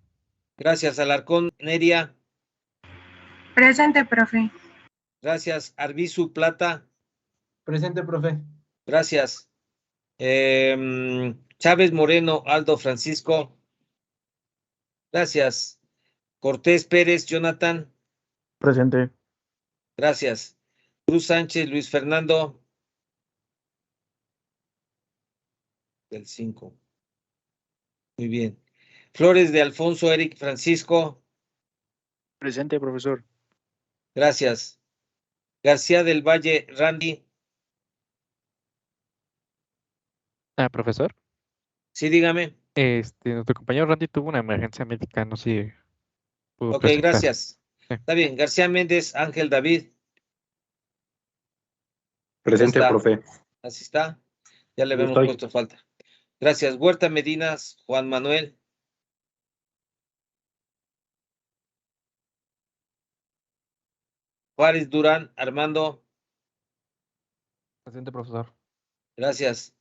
Gracias, Alarcón Neria. Presente, profe. Gracias, Arbizu Plata. Presente, profe. Gracias. Chávez Moreno, Aldo Francisco. Gracias. Cortés Pérez, Jonathan. Presente. Gracias. Cruz Sánchez, Luis Fernando. Del 5. Muy bien. Flores de Alfonso, Eric Francisco. Presente, profesor. Gracias. García del Valle, Randy. Profesor. Sí, dígame. Nuestro compañero Randy tuvo una emergencia médica, no sé si pudo Ok, presentar. gracias. Sí. Está bien. García Méndez, Ángel David. Presente, Ya está. profe. Así está. Ya le Yo habíamos estoy. puesto falta. Gracias. Huerta Medinas, Juan Manuel. Juárez Durán, Armando. Presente, profesor. Gracias.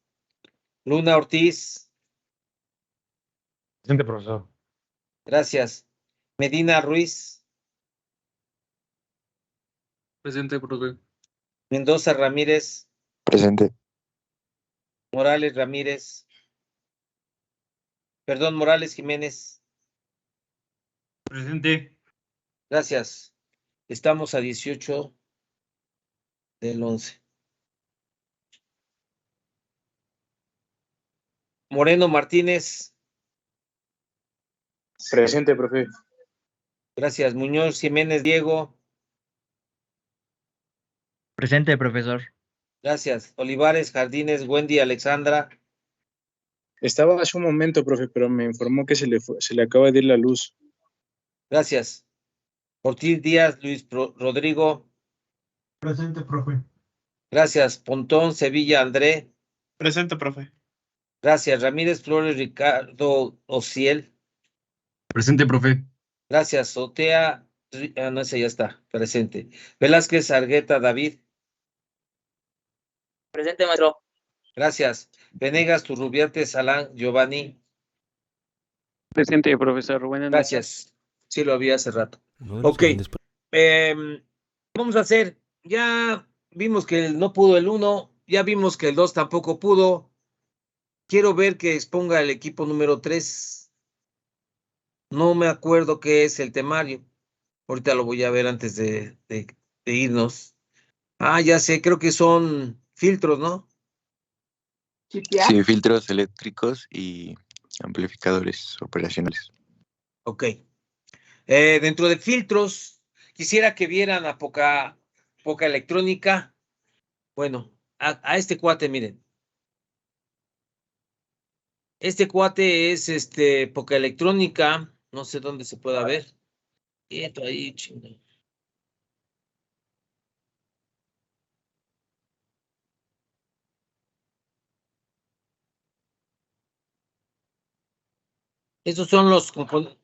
Luna Ortiz. Presente, profesor. Gracias. Medina Ruiz. Presente, profe. Mendoza Ramírez. Presente. Morales Ramírez. Perdón, Morales Jiménez. Presente. Gracias. Estamos a 18 del 11. Moreno Martínez. Presente, profe. Gracias. Muñoz Jiménez Diego. Presente, profesor. Gracias. Olivares, Jardines, Wendy, Alexandra. Estaba hace un momento, profe, pero me informó que se le acaba de ir la luz. Gracias. Ortiz Díaz, Luis Rodrigo. Presente, profe. Gracias. Pontón, Sevilla, André. Presente, profe. Gracias. Ramírez Flores, Ricardo Ociel. Presente, profe. Gracias. Sotea, no, ese ya está, presente. Velázquez, Argueta, David. Presente, maestro. Gracias. Venegas, Turrubiate, Salán, Giovanni. Presente, profesor. Buenas noches. Gracias. Sí, lo había hace rato. Ok. Vamos a hacer, ya vimos que no pudo el 1, ya vimos que el 2 tampoco pudo. Quiero ver que exponga el equipo número 3. No me acuerdo qué es el temario. Ahorita lo voy a ver antes de irnos. Ah, ya sé, creo que son filtros, ¿no? Sí, filtros eléctricos y amplificadores operacionales. Ok. Dentro de filtros, quisiera que vieran a poca electrónica. Bueno, a este cuate, miren. Este cuate es poca electrónica. No sé dónde se pueda ver. Quieto ahí, chingado. Esos son los componentes.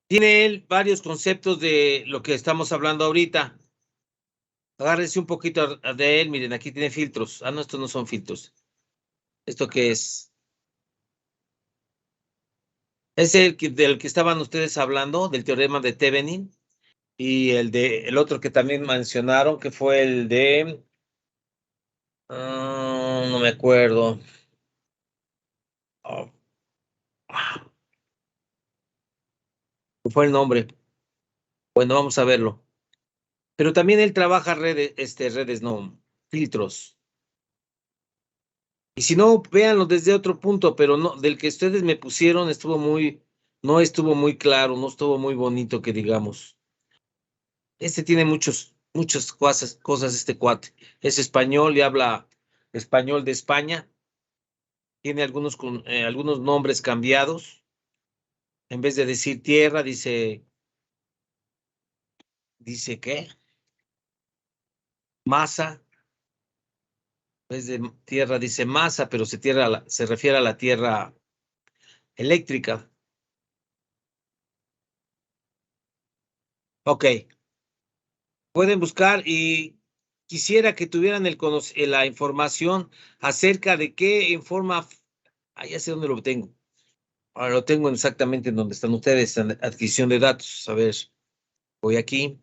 Tiene él varios conceptos de lo que estamos hablando ahorita. Agárrense un poquito de él. Miren, aquí tiene filtros. Ah, no, estos no son filtros. ¿Esto qué es? Es del que estaban ustedes hablando, del teorema de Thevenin. Y el otro que también mencionaron, que fue el de... no me acuerdo. Oh. ¿Cuál fue el nombre? Bueno, vamos a verlo. Pero también él trabaja redes, no, filtros. Y si no, véanlo desde otro punto, pero no, del que ustedes me pusieron no estuvo muy claro, no estuvo muy bonito que digamos. Tiene muchas cosas este cuate. Es español y habla español de España. Tiene algunos nombres cambiados. En vez de decir tierra, dice ¿qué? Masa. En vez de tierra dice masa, pero se refiere a la tierra eléctrica. Ok. Pueden buscar y quisiera que tuvieran la información acerca de qué en forma... ya sé dónde lo tengo. Ahora lo tengo exactamente en donde están ustedes, en adquisición de datos. A ver, voy aquí.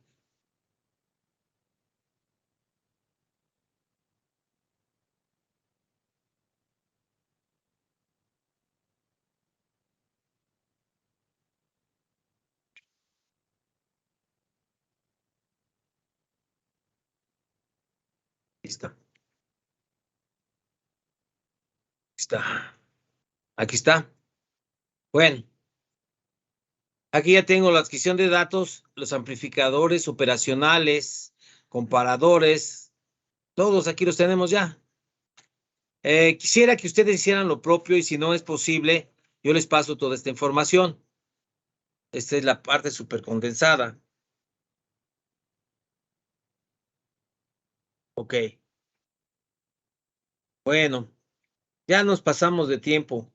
Aquí está. Aquí está. Bueno. Aquí ya tengo la adquisición de datos, los amplificadores operacionales, comparadores, todos aquí los tenemos ya. Quisiera que ustedes hicieran lo propio y si no es posible, yo les paso toda esta información. Esta es la parte súper condensada. Ok. Bueno, ya nos pasamos de tiempo.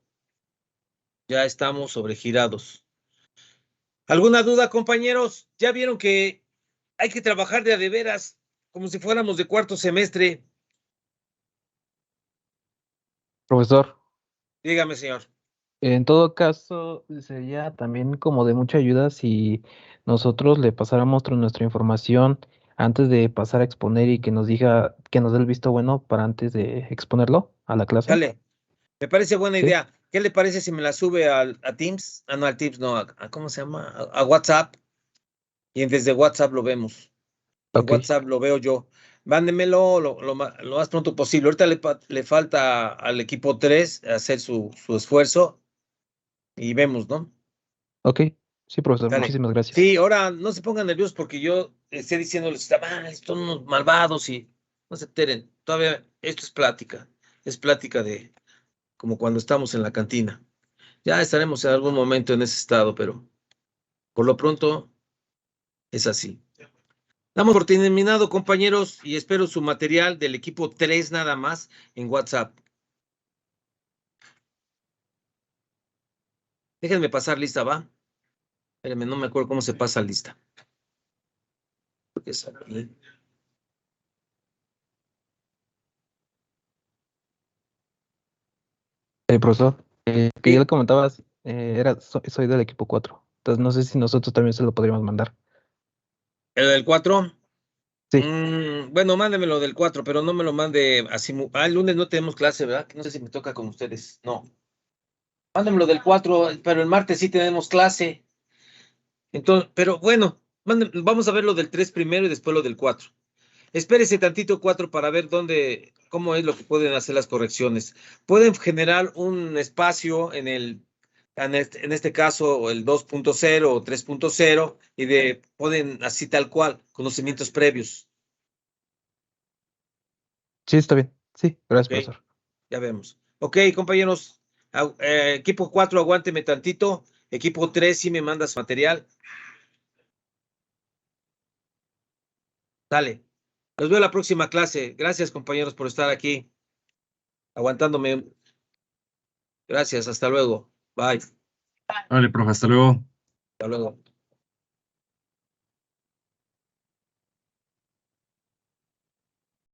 Ya estamos sobregirados. ¿Alguna duda, compañeros? ¿Ya vieron que hay que trabajar de a de veras, como si fuéramos de cuarto semestre? Profesor, Dígame, señor. en todo caso, sería también como de mucha ayuda si nosotros le pasáramos nuestra información antes de pasar a exponer y que nos diga, que nos dé el visto bueno para antes de exponerlo a la clase. Dale, me parece buena ¿Sí? idea. ¿Qué le parece si me la sube a Teams? No, al Teams, no, ¿cómo se llama? A WhatsApp. Y desde WhatsApp lo vemos. En WhatsApp lo veo yo. Mándemelo lo más pronto posible. Ahorita le falta al equipo 3 hacer su esfuerzo y vemos, ¿no? Ok. Sí, profesor, Dale. muchísimas gracias. Sí, ahora no se pongan nerviosos porque yo esté diciéndoles, está mal, son unos malvados y no se enteren. Todavía esto es plática de como cuando estamos en la cantina. Ya estaremos en algún momento en ese estado, pero por lo pronto es así. Damos por terminado, compañeros, y espero su material del equipo 3 nada más en WhatsApp. Déjenme pasar lista, ¿va? Espérenme, no me acuerdo cómo se pasa lista. Creo que es aquí. Profesor, que ya le comentabas, soy del equipo 4. Entonces no sé si nosotros también se lo podríamos mandar. ¿El del 4? Sí. Bueno, mándemelo del 4, pero no me lo mande así. El lunes no tenemos clase, ¿verdad? No sé si me toca con ustedes. No. Mándemelo del 4, pero el martes sí tenemos clase. Entonces, pero bueno, vamos a ver lo del 3 primero y después lo del 4. Espérese tantito 4 para ver cómo es lo que pueden hacer las correcciones. Pueden generar un espacio en este caso, el 2.0 o 3.0 y pueden así tal cual, conocimientos previos. Sí, está bien. Sí, gracias, Ok, profesor. ya vemos. Ok, compañeros, equipo 4, aguánteme tantito. Equipo 3, sí me mandas material. Dale. Los veo la próxima clase. Gracias, compañeros, por estar aquí, aguantándome. Gracias, hasta luego. Bye. Vale, profe, hasta luego. Hasta luego.